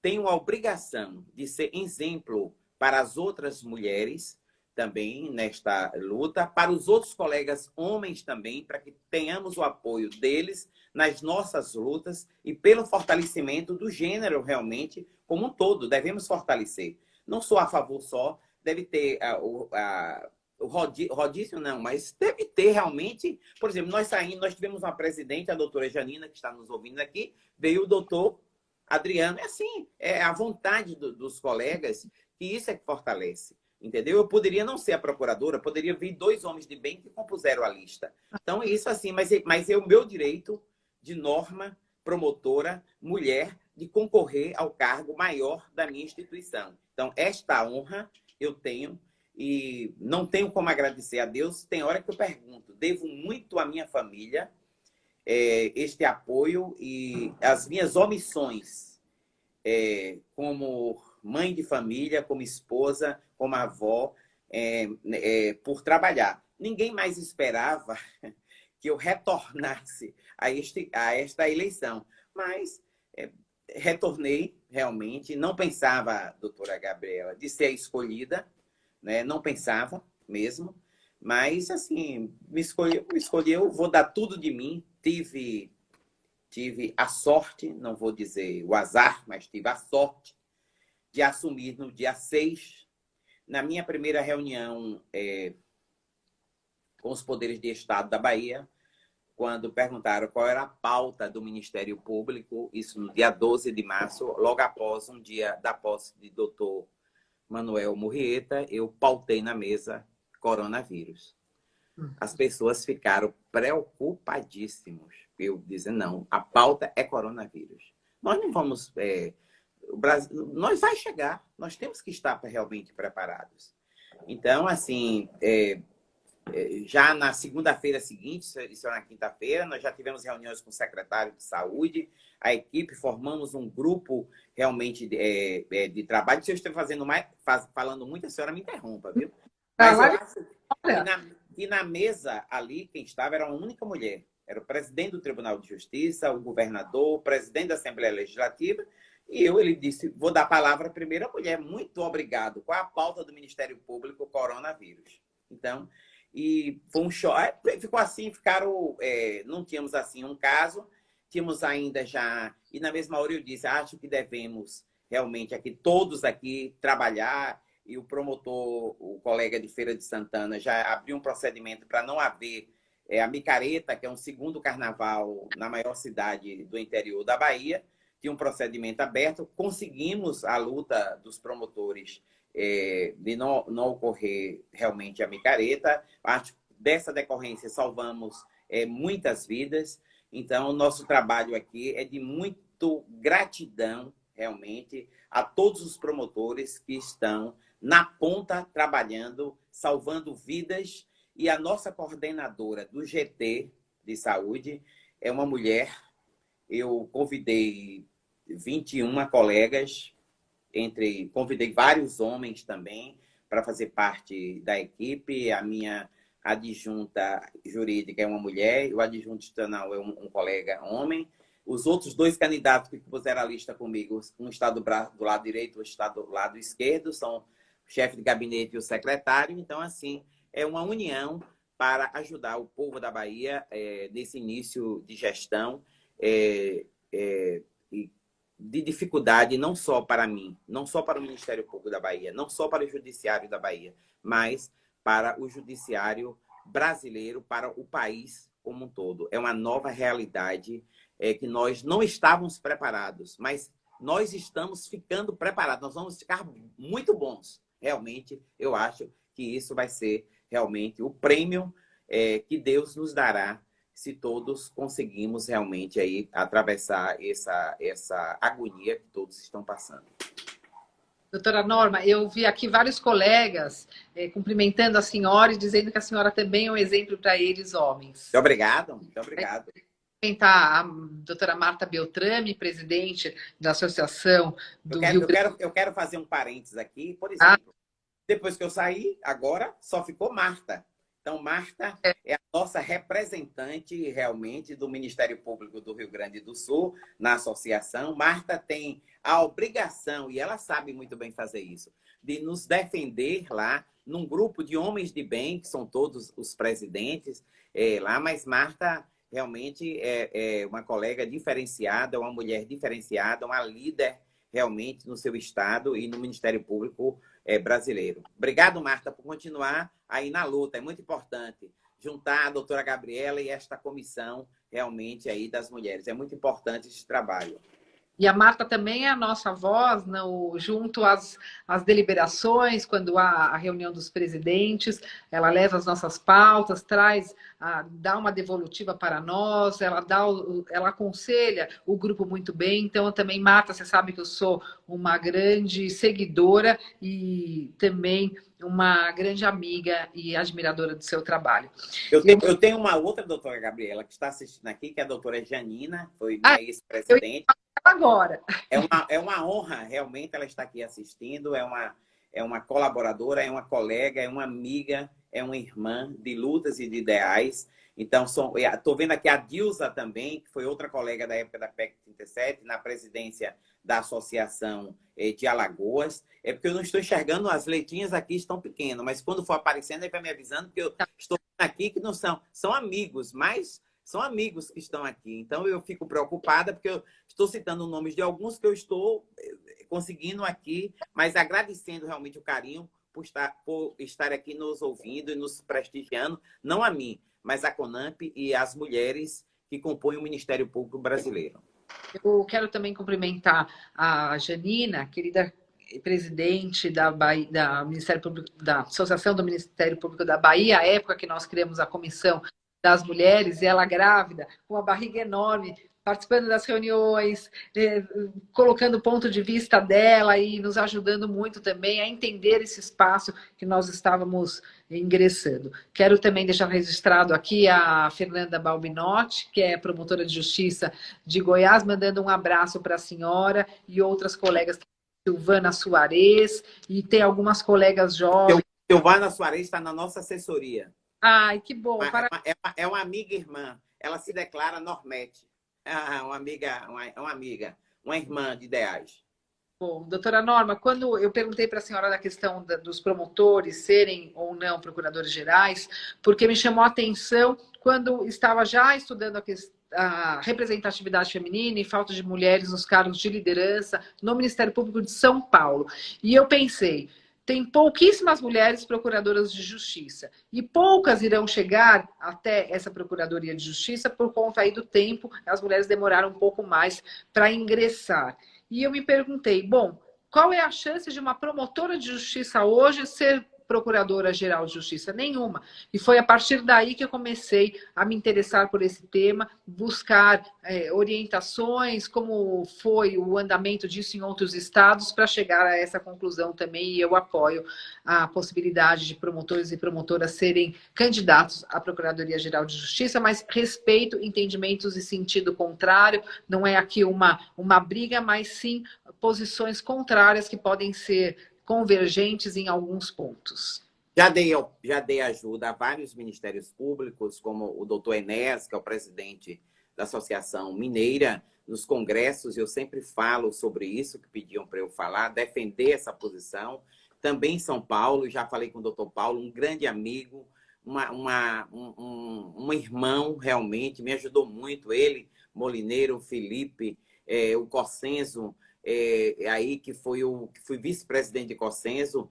Tenho a obrigação de ser exemplo para as outras mulheres também nesta luta, para os outros colegas homens também, para que tenhamos o apoio deles nas nossas lutas e pelo fortalecimento do gênero realmente como um todo. Devemos fortalecer. Não sou a favor só, deve ter o rodízio não, mas deve ter realmente, por exemplo, nós tivemos uma presidente, a doutora Janina, que está nos ouvindo aqui, veio o doutor Adriano, é assim, é a vontade dos colegas, que isso é que fortalece. Entendeu? Eu poderia não ser a procuradora, poderia vir 2 homens de bem que compuseram a lista. Então, isso assim, mas é o meu direito de norma, promotora, mulher, de concorrer ao cargo maior da minha instituição. Então, esta honra eu tenho e não tenho como agradecer a Deus. Tem hora que eu pergunto, devo muito à minha família este apoio e as minhas omissões como mãe de família, como esposa, como avó, por trabalhar. Ninguém mais esperava que eu retornasse a esta eleição, mas retornei realmente. Não pensava, doutora Gabriela, de ser escolhida, né? Não pensava mesmo, mas assim, me escolheu, vou dar tudo de mim. Tive a sorte, não vou dizer o azar, mas tive a sorte de assumir no dia 6, na minha primeira reunião com os poderes de Estado da Bahia, quando perguntaram qual era a pauta do Ministério Público, isso no dia 12 de março, logo após um dia da posse de doutor Manuel Murrieta, eu pautei na mesa coronavírus. As pessoas ficaram preocupadíssimos. Eu dizendo, não, a pauta é coronavírus. Nós não vamos... o Brasil, nós vai chegar, nós temos que estar realmente preparados. Então, assim, já na segunda-feira seguinte, isso era na quinta-feira, nós já tivemos reuniões com o secretário de saúde, a equipe, formamos um grupo realmente de trabalho. Se eu estiver falando muito, a senhora me interrompa, viu? Mas eu acho que na mesa ali, quem estava era uma única mulher. Era o presidente do Tribunal de Justiça, o governador, o presidente da Assembleia Legislativa, e ele disse, vou dar a palavra à primeira mulher. Muito obrigado. Qual a pauta do Ministério Público? Coronavírus. Então, e foi um choque. Ficou assim, não tínhamos assim um caso, tínhamos ainda já... E na mesma hora eu disse, acho que devemos realmente aqui, todos aqui, trabalhar. E o promotor, o colega de Feira de Santana, já abriu um procedimento para não haver a micareta, que é um segundo carnaval na maior cidade do interior da Bahia. Tinha um procedimento aberto. Conseguimos a luta dos promotores de não ocorrer realmente a micareta. Acho que dessa decorrência salvamos muitas vidas. Então, o nosso trabalho aqui é de muito gratidão, realmente, a todos os promotores que estão na ponta, trabalhando, salvando vidas. E a nossa coordenadora do GT de saúde é uma mulher. Eu convidei 21 colegas, convidei vários homens também para fazer parte da equipe. A minha adjunta jurídica é uma mulher, e o adjunto institucional é um colega homem. Os outros 2 candidatos que puseram a lista comigo, um está do lado direito, outro está do lado esquerdo, são o chefe de gabinete e o secretário. Então, assim, é uma união para ajudar o povo da Bahia nesse início de gestão de dificuldade, não só para mim, não só para o Ministério Público da Bahia, não só para o Judiciário da Bahia, mas para o Judiciário brasileiro, para o país como um todo. É uma nova realidade que nós não estávamos preparados, mas nós estamos ficando preparados, nós vamos ficar muito bons. Realmente, eu acho que isso vai ser realmente o prêmio que Deus nos dará se todos conseguimos realmente aí atravessar essa agonia que todos estão passando. Doutora Norma, eu vi aqui vários colegas cumprimentando a senhora e dizendo que a senhora também é um exemplo para eles, homens. Muito obrigado, muito obrigado. A doutora Marta Beltrame, presidente da Associação do Rio Grande. Eu quero fazer um parênteses aqui. Por exemplo, depois que eu saí, agora só ficou Marta. Então, Marta é a nossa representante realmente do Ministério Público do Rio Grande do Sul na associação. Marta tem a obrigação, e ela sabe muito bem fazer isso, de nos defender lá num grupo de homens de bem, que são todos os presidentes lá, mas Marta realmente é uma colega diferenciada, uma mulher diferenciada, uma líder realmente no seu estado e no Ministério Público brasileiro. Obrigado, Marta, por continuar aí na luta. É muito importante juntar a doutora Gabriela e esta comissão realmente aí das mulheres. É muito importante esse trabalho. E a Marta também é a nossa voz junto às deliberações, quando há a reunião dos presidentes, ela leva as nossas pautas, dá uma devolutiva para nós, ela aconselha o grupo muito bem. Então, eu também, Marta, você sabe que eu sou uma grande seguidora e também uma grande amiga e admiradora do seu trabalho. Eu tenho uma outra doutora Gabriela que está assistindo aqui, que é a doutora Janina, foi minha ex-presidente. Agora. É uma honra, realmente, ela estar aqui assistindo. É uma colaboradora, é uma colega, é uma amiga, é uma irmã de lutas e de ideais. Então, estou vendo aqui a Dilza também, que foi outra colega da época da PEC 37, na presidência da Associação de Alagoas. É porque eu não estou enxergando, as letrinhas aqui estão pequenas, mas quando for aparecendo, ele vai me avisando, porque eu estou aqui que não são amigos, mas são amigos que estão aqui. Então, eu fico preocupada, porque eu estou citando nomes de alguns que eu estou conseguindo aqui, mas agradecendo realmente o carinho por estar aqui nos ouvindo e nos prestigiando, não a mim, mas a CONAMP e as mulheres que compõem o Ministério Público Brasileiro. Eu quero também cumprimentar a Janina, querida presidente da Ministério Público, da Associação do Ministério Público da Bahia, à época que nós criamos a comissão das mulheres, e ela grávida, com uma barriga enorme, participando das reuniões, colocando o ponto de vista dela e nos ajudando muito também a entender esse espaço que nós estávamos ingressando. Quero também deixar registrado aqui a Fernanda Balbinotti, que é promotora de justiça de Goiás, mandando um abraço para a senhora e outras colegas, Silvana Soares, e tem algumas colegas jovens. Silvana Soares está na nossa assessoria. Ai, que bom. É uma amiga irmã. Ela se declara Normete. Uma amiga, uma irmã de ideais. Bom, doutora Norma, quando eu perguntei para a senhora da questão dos promotores serem ou não procuradores gerais, porque me chamou a atenção quando estava já estudando a representatividade feminina e falta de mulheres nos cargos de liderança no Ministério Público de São Paulo. E eu pensei, tem pouquíssimas mulheres procuradoras de justiça e poucas irão chegar até essa procuradoria de justiça por conta aí do tempo, as mulheres demoraram um pouco mais para ingressar. E eu me perguntei, bom, qual é a chance de uma promotora de justiça hoje ser procuradora-geral de justiça? Nenhuma. E foi a partir daí que eu comecei a me interessar por esse tema, buscar orientações, como foi o andamento disso em outros estados, para chegar a essa conclusão também, e eu apoio a possibilidade de promotores e promotoras serem candidatos à Procuradoria-Geral de Justiça, mas respeito entendimentos e sentido contrário, não é aqui uma briga, mas sim posições contrárias que podem ser convergentes em alguns pontos. Já dei ajuda a vários ministérios públicos, como o doutor Enéas, que é o presidente da Associação Mineira, nos congressos, eu sempre falo sobre isso, que pediam para eu falar, defender essa posição. Também em São Paulo, já falei com o doutor Paulo, um grande amigo, um irmão, realmente, me ajudou muito. Ele, Molineiro, o Felipe, o Cossenzo, aí que fui vice-presidente de Cossenzo,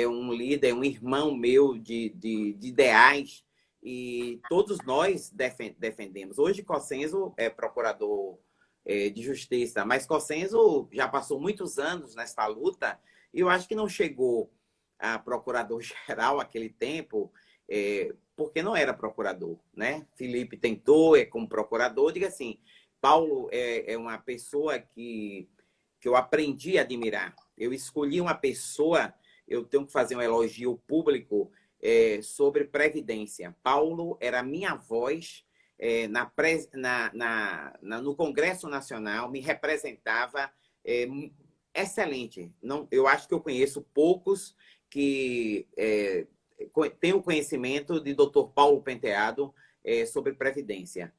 um líder, um irmão meu de ideais, e todos nós defendemos. Hoje Cossenzo é procurador de justiça, mas Cossenzo já passou muitos anos nessa luta, e eu acho que não chegou a procurador-geral naquele tempo, porque não era procurador, né? Felipe tentou como procurador, diga assim, Paulo é uma pessoa que eu aprendi a admirar. Eu escolhi uma pessoa, eu tenho que fazer um elogio público sobre previdência. Paulo era a minha voz no Congresso Nacional, me representava excelente. Eu acho que eu conheço poucos que têm o conhecimento de Dr. Paulo Penteado sobre previdência.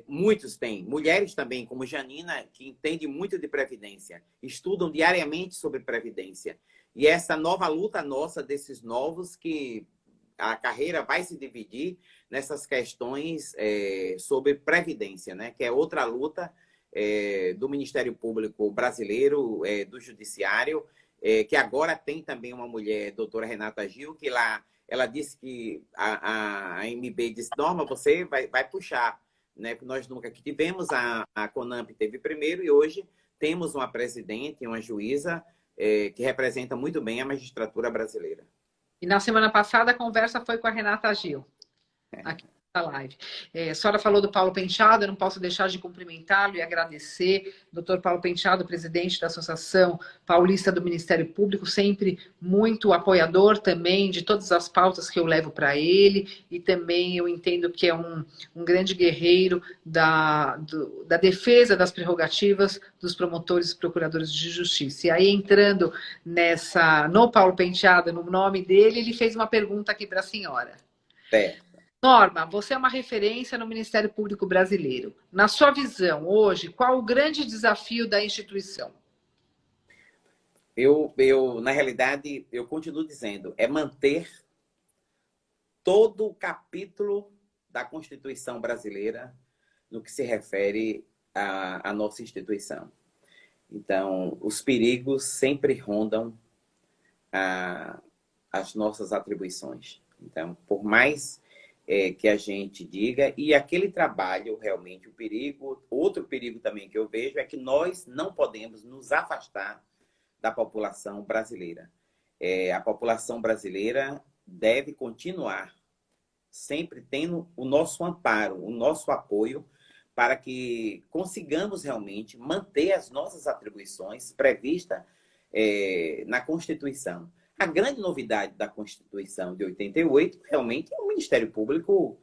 Muitos têm, mulheres também, como Janina, que entende muito de previdência, estudam diariamente sobre previdência. E essa nova luta nossa, desses novos, que a carreira vai se dividir nessas questões sobre previdência, né? Que é outra luta do Ministério Público Brasileiro, do Judiciário, que agora tem também uma mulher, doutora Renata Gil, que lá ela disse que a MB disse, Norma, você vai puxar. Né? Nós nunca tivemos, a CONAMP teve primeiro e hoje temos uma presidente, uma juíza, que representa muito bem a magistratura brasileira. E na semana passada a conversa foi com a Renata Gil, aqui na live. A senhora falou do Paulo Penteado, eu não posso deixar de cumprimentá-lo e agradecer. Doutor Paulo Penteado, presidente da Associação Paulista do Ministério Público, sempre muito apoiador também de todas as pautas que eu levo para ele, e também eu entendo que é um grande guerreiro da defesa das prerrogativas dos promotores e procuradores de justiça. E aí, entrando no Paulo Penteado, no nome dele, ele fez uma pergunta aqui para a senhora. Norma, você é uma referência no Ministério Público Brasileiro. Na sua visão, hoje, qual o grande desafio da instituição? Na realidade, eu continuo dizendo, é manter todo o capítulo da Constituição brasileira no que se refere à nossa instituição. Então, os perigos sempre rondam as nossas atribuições. Então, por mais que a gente diga, e aquele trabalho, realmente, outro perigo também que eu vejo é que nós não podemos nos afastar da população brasileira. A população brasileira deve continuar sempre tendo o nosso amparo, o nosso apoio, para que consigamos realmente manter as nossas atribuições previstas na Constituição. A grande novidade da Constituição de 88 realmente é o Ministério Público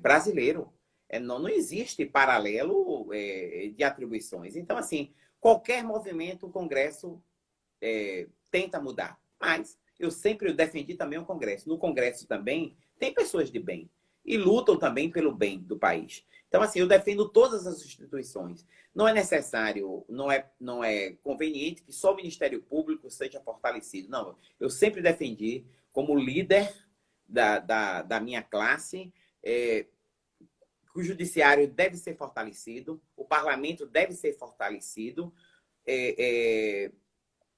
brasileiro. Não existe paralelo de atribuições. Então, assim, qualquer movimento, o Congresso tenta mudar. Mas eu sempre defendi também o Congresso. No Congresso também tem pessoas de bem e lutam também pelo bem do país. Então, assim, eu defendo todas as instituições. Não é necessário, não é conveniente que só o Ministério Público seja fortalecido. Não, eu sempre defendi, como líder da minha classe, que o Judiciário deve ser fortalecido, o Parlamento deve ser fortalecido,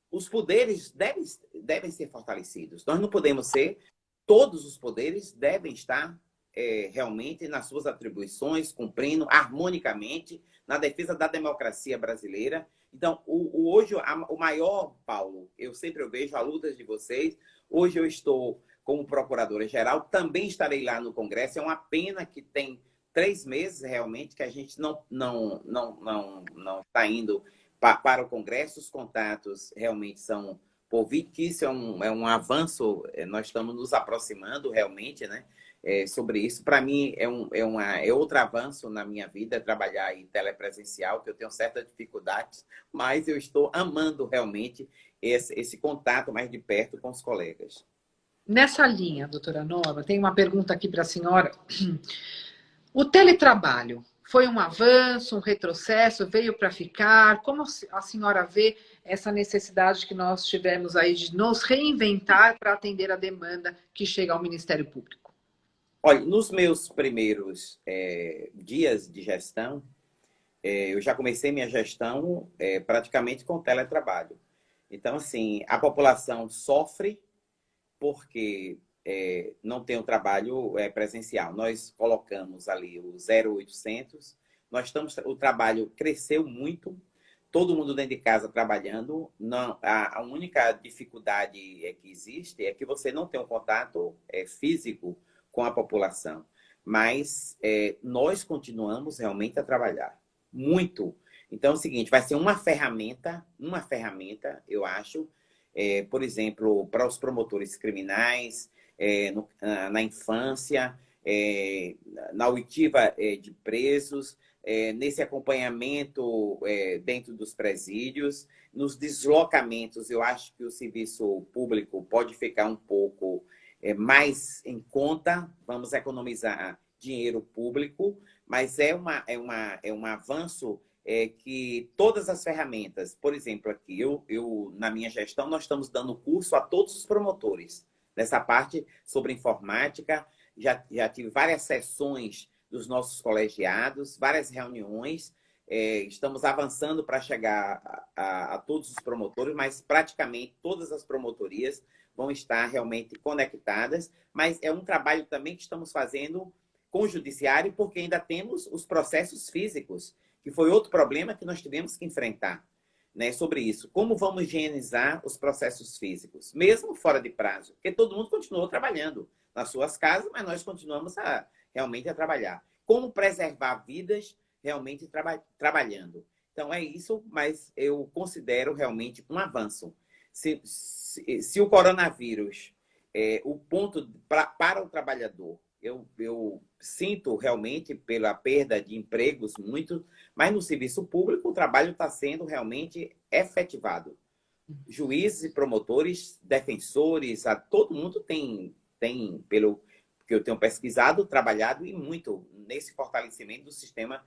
os poderes devem ser fortalecidos. Nós não podemos todos os poderes devem estar realmente nas suas atribuições, cumprindo harmonicamente na defesa da democracia brasileira. Então, hoje, o maior, Paulo, eu vejo a luta de vocês. Está eu estou como procuradora-geral, também estarei lá no Congresso. É uma pena que tem 3 meses, realmente, que a gente não está indo para o Congresso. Os contatos realmente são por vir, que isso é um avanço, nós estamos nos aproximando realmente, né? Sobre isso. Para mim, é outro avanço na minha vida, trabalhar em telepresencial, que eu tenho certas dificuldades, mas eu estou amando realmente esse contato mais de perto com os colegas. Nessa linha, doutora Norma, tem uma pergunta aqui para a senhora. O teletrabalho foi um avanço, um retrocesso, veio para ficar? Como a senhora vê essa necessidade que nós tivemos aí de nos reinventar para atender a demanda que chega ao Ministério Público? Olha, nos meus primeiros dias de gestão, eu já comecei minha gestão praticamente com teletrabalho. Então, assim, a população sofre porque não tem um trabalho presencial. Nós colocamos ali o 0800, o trabalho cresceu muito, todo mundo dentro de casa trabalhando. Não, a única dificuldade que existe é que você não tem um contato físico com a população. Mas nós continuamos realmente a trabalhar muito. Então é o seguinte, vai ser uma ferramenta, eu acho, por exemplo, para os promotores criminais, na infância, na oitiva de presos, nesse acompanhamento dentro dos presídios, nos deslocamentos. Eu acho que o serviço público pode ficar um pouco mais em conta, vamos economizar dinheiro público, mas é um avanço que todas as ferramentas, por exemplo, aqui, na minha gestão, nós estamos dando curso a todos os promotores. Nessa parte sobre informática, já tive várias sessões dos nossos colegiados, várias reuniões, estamos avançando para chegar a todos os promotores, mas praticamente todas as promotorias vão estar realmente conectadas, mas é um trabalho também que estamos fazendo com o Judiciário, porque ainda temos os processos físicos, que foi outro problema que nós tivemos que enfrentar, né, sobre isso. Como vamos higienizar os processos físicos, mesmo fora de prazo? Porque todo mundo continuou trabalhando nas suas casas, mas nós continuamos realmente a trabalhar. Como preservar vidas realmente trabalhando? Então, é isso, mas eu considero realmente um avanço. Se o coronavírus o ponto para o trabalhador, eu sinto realmente pela perda de empregos muito, mas no serviço público o trabalho está sendo realmente efetivado. Juízes e promotores, defensores, todo mundo tem, pelo que eu tenho pesquisado, trabalhado e muito nesse fortalecimento do sistema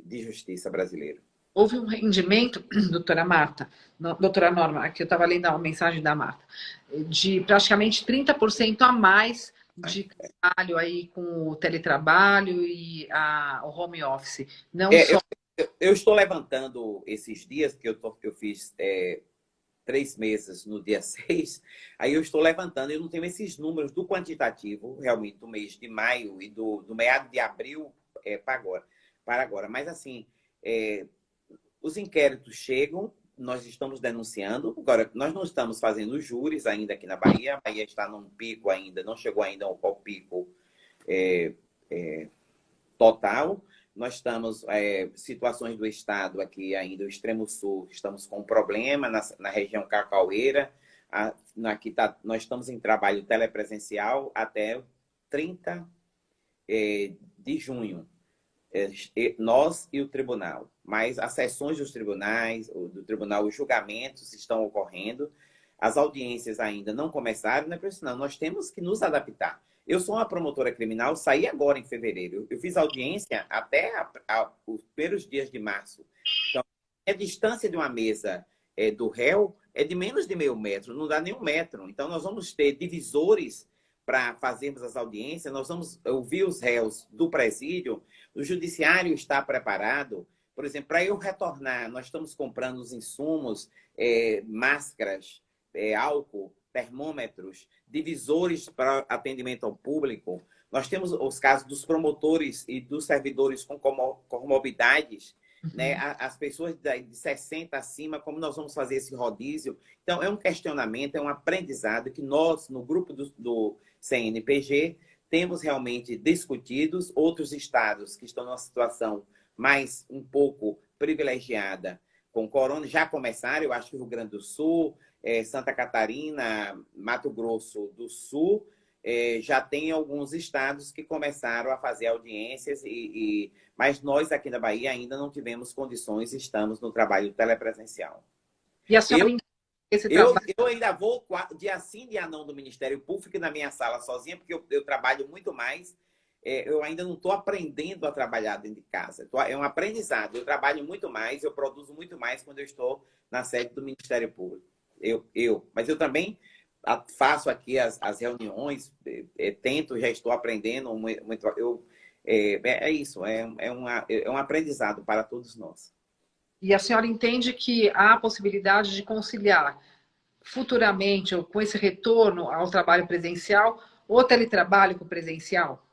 de justiça brasileiro. Houve um rendimento, doutora Marta, doutora Norma, aqui eu estava lendo a mensagem da Marta, de praticamente 30% a mais de trabalho aí com o teletrabalho e o home office. Não só... eu estou levantando esses dias, que eu fiz 3 meses no dia 6, aí eu estou levantando, eu não tenho esses números do quantitativo, realmente, do mês de maio e do meado de abril para agora. Mas, assim, os inquéritos chegam, nós estamos denunciando. Agora, nós não estamos fazendo júris ainda aqui na Bahia. A Bahia está num pico ainda, não chegou ainda ao pico total. Nós estamos, situações do estado aqui ainda, o extremo sul, estamos com um problema na região Cacaueira. Nós estamos em trabalho telepresencial até 30 de junho. Nós e o tribunal, mas as sessões dos tribunais, do tribunal, os julgamentos estão ocorrendo, as audiências ainda não começaram, não é por isso não, nós temos que nos adaptar. Eu sou uma promotora criminal, saí agora em fevereiro, eu fiz audiência até os primeiros dias de março. Então, a distância de uma mesa do réu é de menos de meio metro, não dá nem 1 metro. Então, nós vamos ter divisores para fazermos as audiências, nós vamos ouvir os réus do presídio. O judiciário está preparado, por exemplo, para eu retornar, nós estamos comprando os insumos, máscaras, álcool, termômetros, divisores para atendimento ao público. Nós temos os casos dos promotores e dos servidores com comorbidades, né? As pessoas de 60 acima, como nós vamos fazer esse rodízio? Então, é um questionamento, é um aprendizado que nós, no grupo do CNPG, temos realmente discutidos. Outros estados que estão numa situação mais um pouco privilegiada com corona já começaram. Eu acho que o Rio Grande do Sul, Santa Catarina, Mato Grosso do Sul, já tem alguns estados que começaram a fazer audiências, mas nós aqui na Bahia ainda não tivemos condições, estamos no trabalho telepresencial. E a senhora eu ainda vou dia sim, dia não do Ministério Público na minha sala sozinha, porque eu trabalho muito mais. Eu ainda não estou aprendendo a trabalhar dentro de casa. É um aprendizado. Eu trabalho muito mais, eu produzo muito mais quando eu estou na sede do Ministério Público. Mas eu também faço aqui as reuniões, tento, já estou aprendendo muito. É isso, é um aprendizado para todos nós. E a senhora entende que há a possibilidade de conciliar futuramente, ou com esse retorno ao trabalho presencial, o teletrabalho com o presencial?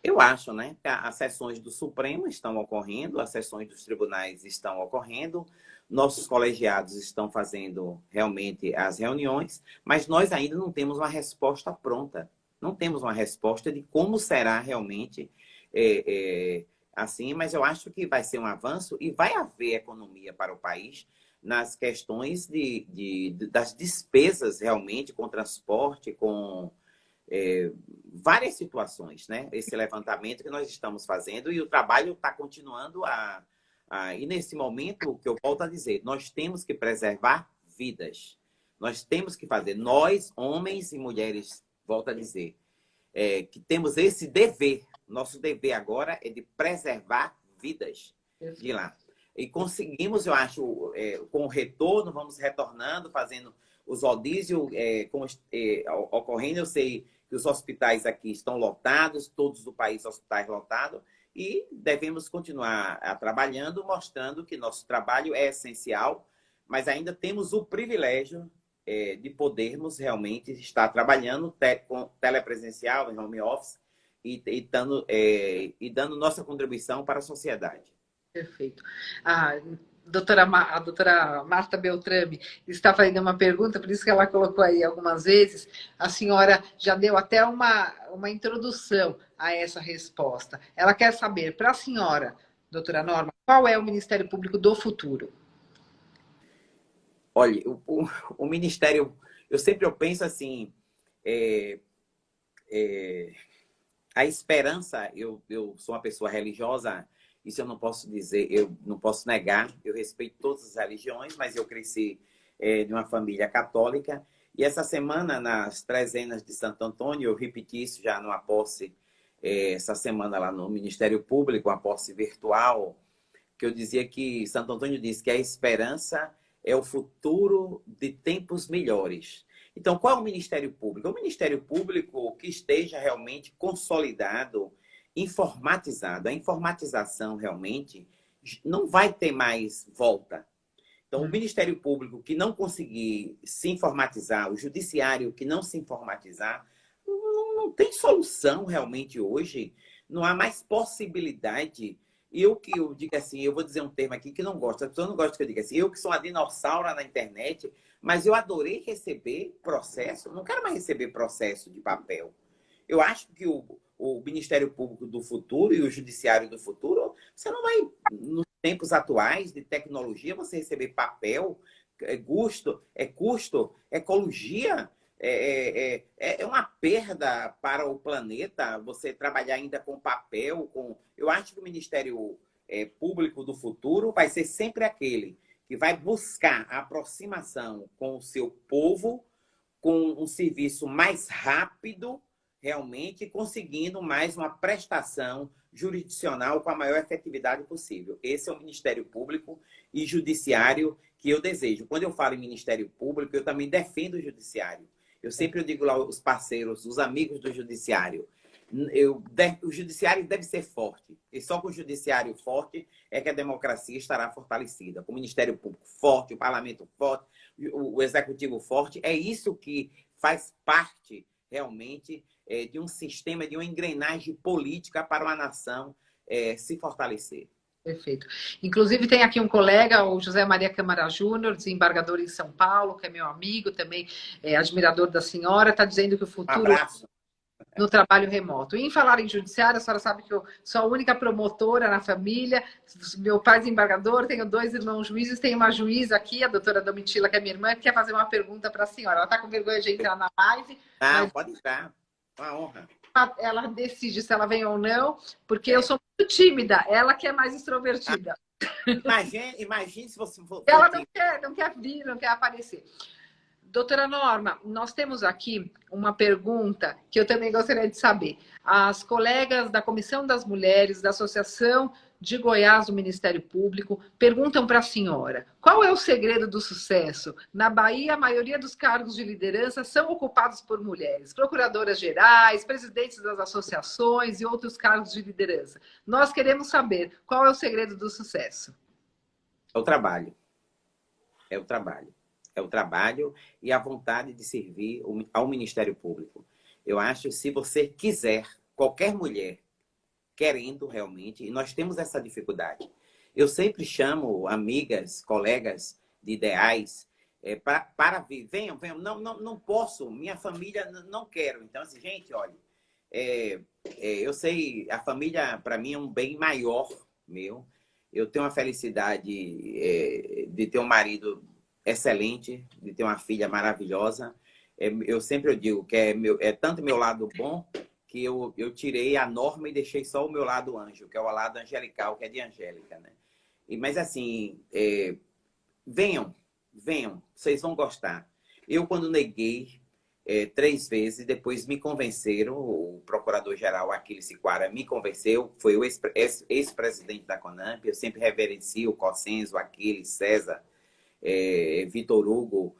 Eu acho, né? As sessões do Supremo estão ocorrendo, as sessões dos tribunais estão ocorrendo, nossos colegiados estão fazendo realmente as reuniões, mas nós ainda não temos uma resposta pronta. Não temos uma resposta de como será realmente assim, mas eu acho que vai ser um avanço e vai haver economia para o país nas questões das despesas realmente com transporte, com várias situações, né? Esse levantamento que nós estamos fazendo e o trabalho está continuando e nesse momento, o que eu volto a dizer, nós temos que preservar vidas. Nós temos que fazer, nós, homens e mulheres, volto a dizer, que temos esse dever. Nosso dever agora é de preservar vidas de lá. E conseguimos, eu acho, com o retorno, vamos retornando, fazendo os rodízios ocorrendo. Eu sei que os hospitais aqui estão lotados, todos do país hospitais lotados, e devemos continuar trabalhando, mostrando que nosso trabalho é essencial, mas ainda temos o privilégio de podermos realmente estar trabalhando com telepresencial, em home office, e dando nossa contribuição para a sociedade. Perfeito. A a doutora Marta Beltrame está fazendo uma pergunta, por isso que ela colocou aí algumas vezes. A senhora já deu até uma introdução a essa resposta. Ela quer saber, para a senhora, doutora Norma, qual é o Ministério Público do futuro? Olha, o Ministério, eu penso assim, é, é, a esperança, eu sou uma pessoa religiosa, isso eu não posso dizer, eu não posso negar, eu respeito todas as religiões, mas eu cresci de uma família católica, e essa semana, nas trezenas de Santo Antônio, eu repeti isso já numa posse, essa semana lá no Ministério Público, uma posse virtual, que eu dizia que Santo Antônio disse que a esperança é o futuro de tempos melhores. Então, qual é o Ministério Público? O Ministério Público que esteja realmente consolidado, informatizado. A informatização realmente não vai ter mais volta. Então, o Ministério Público que não conseguir se informatizar, o Judiciário que não se informatizar, não tem solução realmente hoje. Não há mais possibilidade. Eu digo assim, eu vou dizer um termo aqui que não gosto, as pessoas não gostam que eu diga assim, eu que sou uma dinossauro na internet, mas eu adorei receber processo, não quero mais receber processo de papel. Eu acho que o Ministério Público do futuro e o Judiciário do futuro, você não vai, nos tempos atuais de tecnologia, você receber papel, custo, ecologia, é uma perda para o planeta você trabalhar ainda com papel. Eu acho que o Ministério Público do futuro vai ser sempre aquele que vai buscar a aproximação com o seu povo, com um serviço mais rápido, realmente conseguindo mais uma prestação jurisdicional com a maior efetividade possível. Esse é o Ministério Público e Judiciário que eu desejo. Quando eu falo em Ministério Público, eu também defendo o Judiciário. Eu sempre digo lá aos parceiros, os amigos do Judiciário, o Judiciário deve ser forte. E só com o Judiciário forte é que a democracia estará fortalecida. Com o Ministério Público forte, o Parlamento forte, o Executivo forte. É isso que faz parte, realmente, de um sistema, de uma engrenagem política para uma nação se fortalecer. Perfeito. Inclusive, tem aqui um colega, o José Maria Câmara Júnior, desembargador em São Paulo, que é meu amigo, também admirador da senhora, está dizendo que o futuro... Um abraço. No trabalho remoto. E em falar em judiciário, a senhora sabe que eu sou a única promotora na família, meu pai é desembargador, tenho 2 irmãos juízes, tenho uma juíza aqui, a doutora Domitila, que é minha irmã, que quer fazer uma pergunta para a senhora. Ela está com vergonha de entrar na live. Ah, mas... pode entrar. Uma honra. Ela decide se ela vem ou não, porque eu sou muito tímida, ela que é mais extrovertida. Imagine se você for... Ela não quer vir, não quer aparecer. Doutora Norma, nós temos aqui uma pergunta que eu também gostaria de saber. As colegas da Comissão das Mulheres, da Associação de Goiás do Ministério Público, perguntam para a senhora, qual é o segredo do sucesso? Na Bahia, a maioria dos cargos de liderança são ocupados por mulheres, procuradoras gerais, presidentes das associações e outros cargos de liderança. Nós queremos saber qual é o segredo do sucesso. É o trabalho. É o trabalho. É o trabalho e a vontade de servir ao Ministério Público. Eu acho que se você quiser, qualquer mulher, querendo realmente, e nós temos essa dificuldade. Eu sempre chamo amigas, colegas de ideais para vir. Venham. Não posso, minha família não quero. Então, assim, gente, olha, eu sei, a família para mim é um bem maior meu. Eu tenho a felicidade de ter um marido excelente, de ter uma filha maravilhosa. Eu sempre digo que é tanto meu lado bom que eu tirei a Norma e deixei só o meu lado anjo, que é o lado angelical, que é de Angélica, né? Mas assim, venham, vocês vão gostar. Eu, quando neguei 3 vezes, depois me convenceram, o procurador-geral Aquiles Siquara me convenceu, foi o ex-presidente da CONAMP, eu sempre reverencio o Cossenzo, Aquiles, César, Vitor Hugo,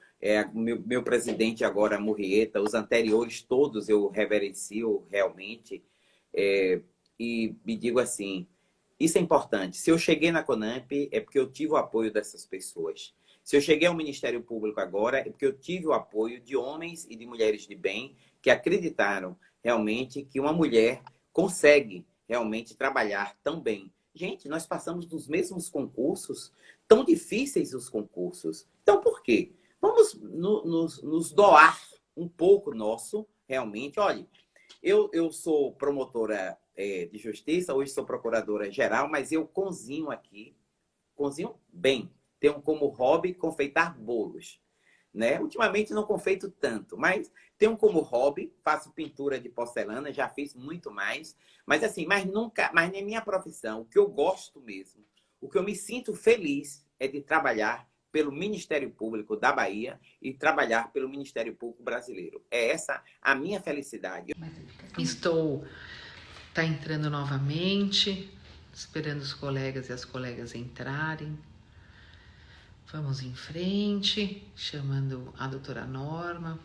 meu presidente agora, Murrieta, os anteriores todos eu reverencio realmente, e me digo assim, isso é importante. Se eu cheguei na CONAMP, é porque eu tive o apoio dessas pessoas. Se eu cheguei ao Ministério Público agora, é porque eu tive o apoio de homens e de mulheres de bem que acreditaram realmente que uma mulher consegue realmente trabalhar tão bem Gente, nós passamos dos mesmos concursos, tão difíceis os concursos. Então, por quê? Vamos nos doar um pouco nosso, realmente. Olha, eu sou promotora de justiça, hoje sou procuradora-geral, mas eu cozinho aqui, cozinho bem. Tenho como hobby confeitar bolos. Né? Ultimamente não confeito tanto, mas tenho como hobby, faço pintura de porcelana, já fiz muito mais, mas assim, mas nem é minha profissão, o que eu gosto mesmo, o que eu me sinto feliz é de trabalhar pelo Ministério Público da Bahia e trabalhar pelo Ministério Público brasileiro. É essa a minha felicidade. Tá entrando novamente, esperando os colegas e as colegas entrarem. Vamos em frente, chamando a doutora Norma.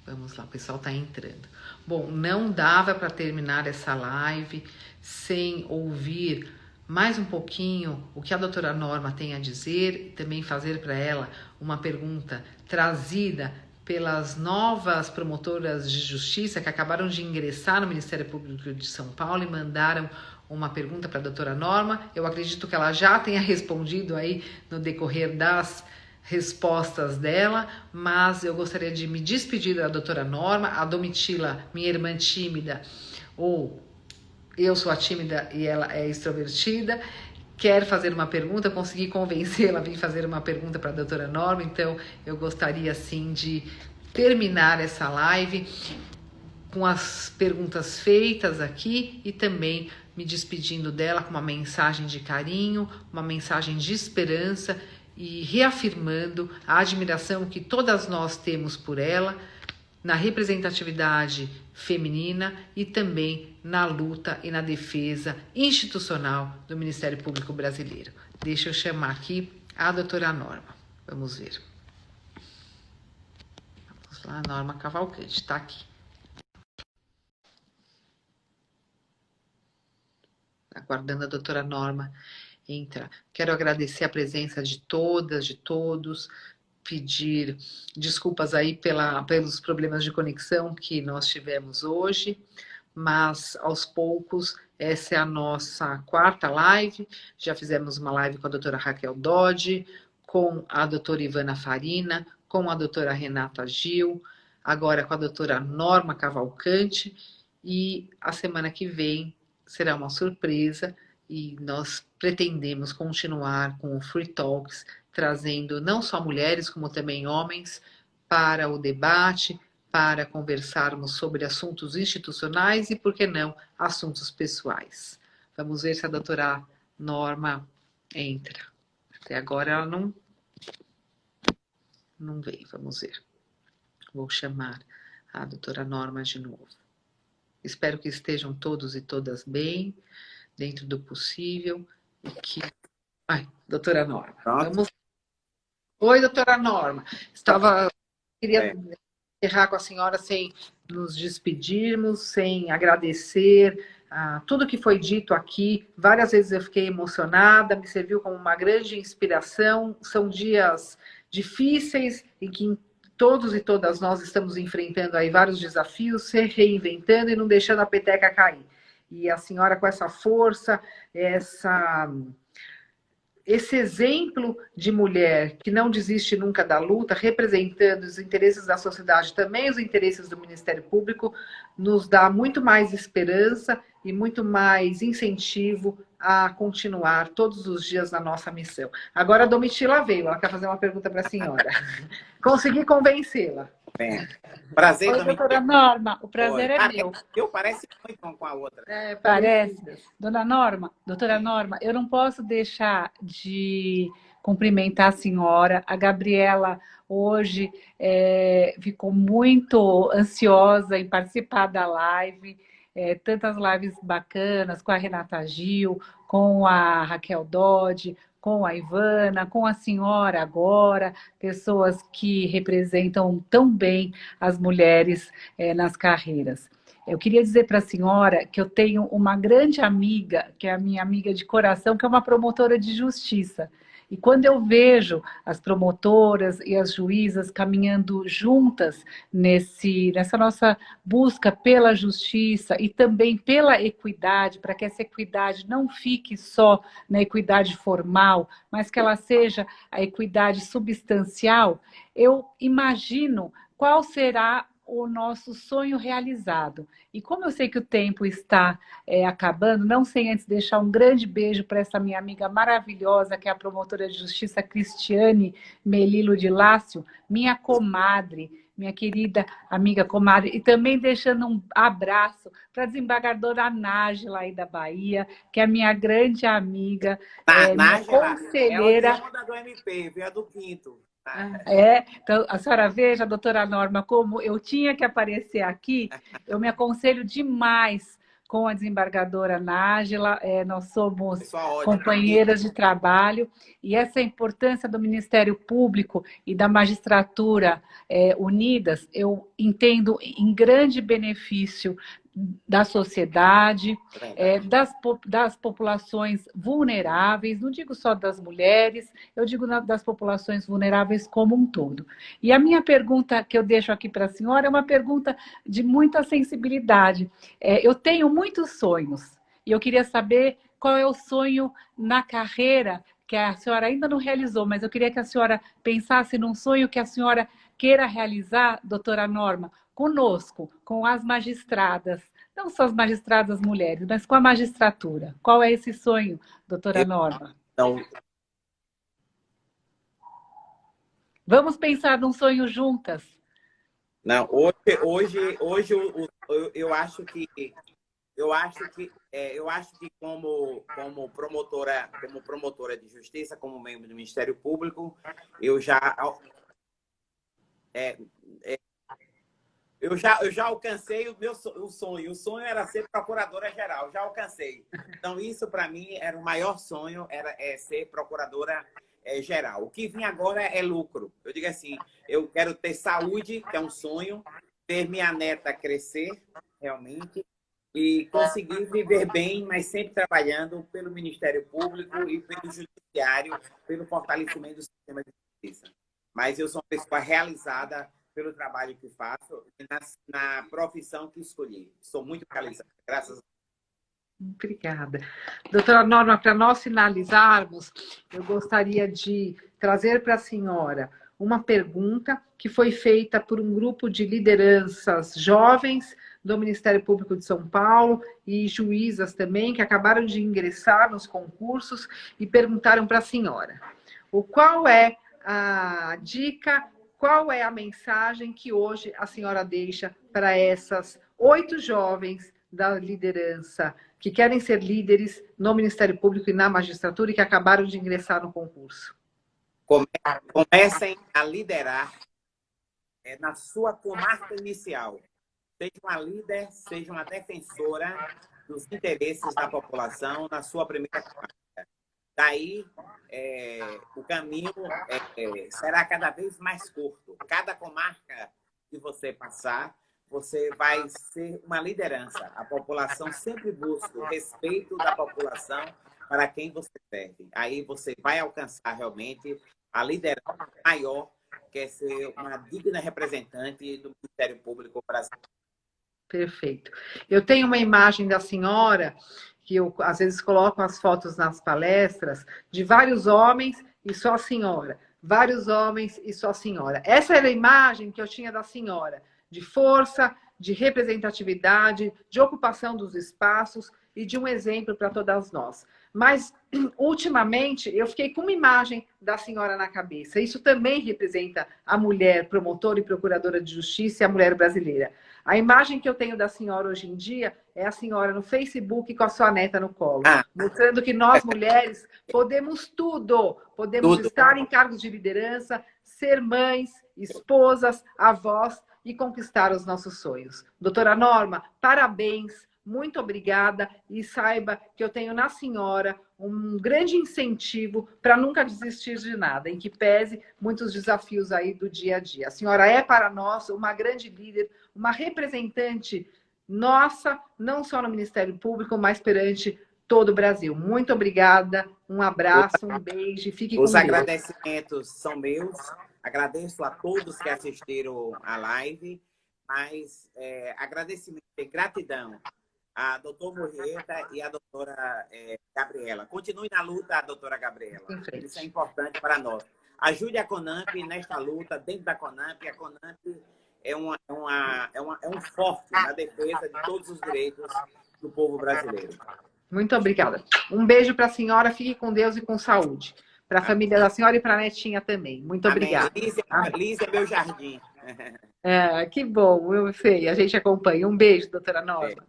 Vamos lá, o pessoal está entrando. Bom, não dava para terminar essa live sem ouvir mais um pouquinho o que a doutora Norma tem a dizer, também fazer para ela uma pergunta trazida pelas novas promotoras de justiça que acabaram de ingressar no Ministério Público de São Paulo e mandaram uma pergunta para a doutora Norma. Eu acredito que ela já tenha respondido aí no decorrer das respostas dela, mas eu gostaria de me despedir da doutora Norma. A Domitila, minha irmã tímida, ou eu sou a tímida e ela é extrovertida, quer fazer uma pergunta, eu consegui convencê-la a vir fazer uma pergunta para a doutora Norma, então eu gostaria sim de terminar essa live com as perguntas feitas aqui e também me despedindo dela com uma mensagem de carinho, uma mensagem de esperança e reafirmando a admiração que todas nós temos por ela na representatividade feminina e também na luta e na defesa institucional do Ministério Público Brasileiro. Deixa eu chamar aqui a doutora Norma. Vamos ver. Vamos lá, Norma Cavalcante, está aqui. Aguardando a doutora Norma entrar. Quero agradecer a presença de todas, de todos, pedir desculpas aí pelos problemas de conexão que nós tivemos hoje, mas aos poucos, essa é a nossa quarta live. Já fizemos uma live com a doutora Raquel Dodge, com a doutora Ivana Farina, com a doutora Renata Gil, agora com a doutora Norma Cavalcante, e a semana que vem será uma surpresa e nós pretendemos continuar com o Free Talks, trazendo não só mulheres, como também homens, para o debate, para conversarmos sobre assuntos institucionais e, por que não, assuntos pessoais. Vamos ver se a doutora Norma entra. Até agora ela não veio, vamos ver. Vou chamar a doutora Norma de novo. Espero que estejam todos e todas bem, dentro do possível. E que... Ai, doutora Norma. Vamos... Oi, doutora Norma. Queria encerrar com a senhora sem nos despedirmos, sem agradecer tudo que foi dito aqui. Várias vezes eu fiquei emocionada, me serviu como uma grande inspiração. São dias difíceis em que todos e todas nós estamos enfrentando aí vários desafios, se reinventando e não deixando a peteca cair. E a senhora com essa força, esse exemplo de mulher que não desiste nunca da luta, representando os interesses da sociedade, também os interesses do Ministério Público, nos dá muito mais esperança e muito mais incentivo a continuar todos os dias na nossa missão. Agora a Domitila veio, ela quer fazer uma pergunta para a senhora. Consegui convencê-la. Prazer. Oi, doutora Norma, o prazer é meu. Eu parece muito com a outra. Parece. Doutora Norma, eu não posso deixar de cumprimentar a senhora. A Gabriela hoje ficou muito ansiosa em participar da live. Tantas lives bacanas com a Renata Gil, com a Raquel Dodge, com a Ivana, com a senhora agora, pessoas que representam tão bem as mulheres nas carreiras. Eu queria dizer para a senhora que eu tenho uma grande amiga, que é a minha amiga de coração, que é uma promotora de justiça. E quando eu vejo as promotoras e as juízas caminhando juntas nessa nossa busca pela justiça e também pela equidade, para que essa equidade não fique só na equidade formal, mas que ela seja a equidade substancial, eu imagino qual será o nosso sonho realizado. E como eu sei que o tempo está acabando, não sem antes deixar um grande beijo para essa minha amiga maravilhosa, que é a promotora de justiça Cristiane Melilo de Lácio, minha comadre, minha querida amiga comadre, e também deixando um abraço para a desembargadora Nájila aí da Bahia, que é minha grande amiga, minha conselheira. É a onda do MP, veio a do Quinto. Então, a senhora veja, doutora Norma, como eu tinha que aparecer aqui, eu me aconselho demais com a desembargadora Nájila, nós somos companheiras de trabalho, e essa importância do Ministério Público e da magistratura unidas, eu entendo em grande benefício da sociedade, das populações vulneráveis, não digo só das mulheres, eu digo das populações vulneráveis como um todo. E a minha pergunta que eu deixo aqui para a senhora é uma pergunta de muita sensibilidade. Eu tenho muitos sonhos, e eu queria saber qual é o sonho na carreira que a senhora ainda não realizou, mas eu queria que a senhora pensasse num sonho que a senhora queira realizar, doutora Norma, conosco, com as magistradas, não só as magistradas mulheres, mas com a magistratura. Qual é esse sonho, doutora Norma? Então, vamos pensar num sonho juntas. Não, hoje eu acho que como promotora de justiça, como membro do Ministério Público, eu já alcancei o meu sonho. O sonho era ser procuradora-geral, já alcancei. Então, isso para mim era o maior sonho, ser procuradora-geral. O que vem agora é lucro. Eu digo assim, eu quero ter saúde, que é um sonho, ter minha neta crescer, realmente, e conseguir viver bem, mas sempre trabalhando pelo Ministério Público e pelo Judiciário, pelo fortalecimento do sistema de justiça. Mas eu sou uma pessoa realizada pelo trabalho que faço e na profissão que escolhi. Sou muito realizada, graças a Deus. Obrigada. Doutora Norma, para nós finalizarmos, eu gostaria de trazer para a senhora uma pergunta que foi feita por um grupo de lideranças jovens do Ministério Público de São Paulo e juízas também, que acabaram de ingressar nos concursos e perguntaram para a senhora qual é a dica, qual é a mensagem que hoje a senhora deixa para essas 8 jovens da liderança que querem ser líderes no Ministério Público e na magistratura e que acabaram de ingressar no concurso? Comecem a liderar na sua comarca inicial. Seja uma líder, seja uma defensora dos interesses da população na sua primeira comarca. Daí, o caminho será cada vez mais curto. Cada comarca que você passar, você vai ser uma liderança. A população sempre busca o respeito da população para quem você serve. Aí você vai alcançar realmente a liderança maior, que é ser uma digna representante do Ministério Público brasileiro. Perfeito. Eu tenho uma imagem da senhora, que eu às vezes coloco as fotos nas palestras, de vários homens e só a senhora. Vários homens e só a senhora. Essa era a imagem que eu tinha da senhora, de força, de representatividade, de ocupação dos espaços e de um exemplo para todas nós. Mas, ultimamente, eu fiquei com uma imagem da senhora na cabeça. Isso também representa a mulher promotora e procuradora de justiça e a mulher brasileira. A imagem que eu tenho da senhora hoje em dia é a senhora no Facebook com a sua neta no colo, mostrando que nós, mulheres, podemos tudo. Podemos estar em cargos de liderança, ser mães, esposas, avós e conquistar os nossos sonhos. Doutora Norma, parabéns. Muito obrigada e saiba que eu tenho na senhora um grande incentivo para nunca desistir de nada, em que pese muitos desafios aí do dia a dia. A senhora é para nós uma grande líder, uma representante nossa, não só no Ministério Público, mas perante todo o Brasil. Muito obrigada, um abraço, um beijo, fique com Os Deus. agradecimentos são meus. Agradeço a todos que assistiram a live, mas agradecimento e gratidão à doutora Murrieta e à doutora Gabriela. Continue na luta, doutora Gabriela. Isso é importante para nós. Ajude a CONAMP nesta luta, dentro da CONAMP. A CONAMP é um forte na defesa de todos os direitos do povo brasileiro. Muito obrigada. Um beijo para a senhora, fique com Deus e com saúde. Para a família da senhora e para a netinha também. Muito obrigada. Liz é meu jardim. Que bom, eu sei, a gente acompanha. Um beijo, doutora Norma.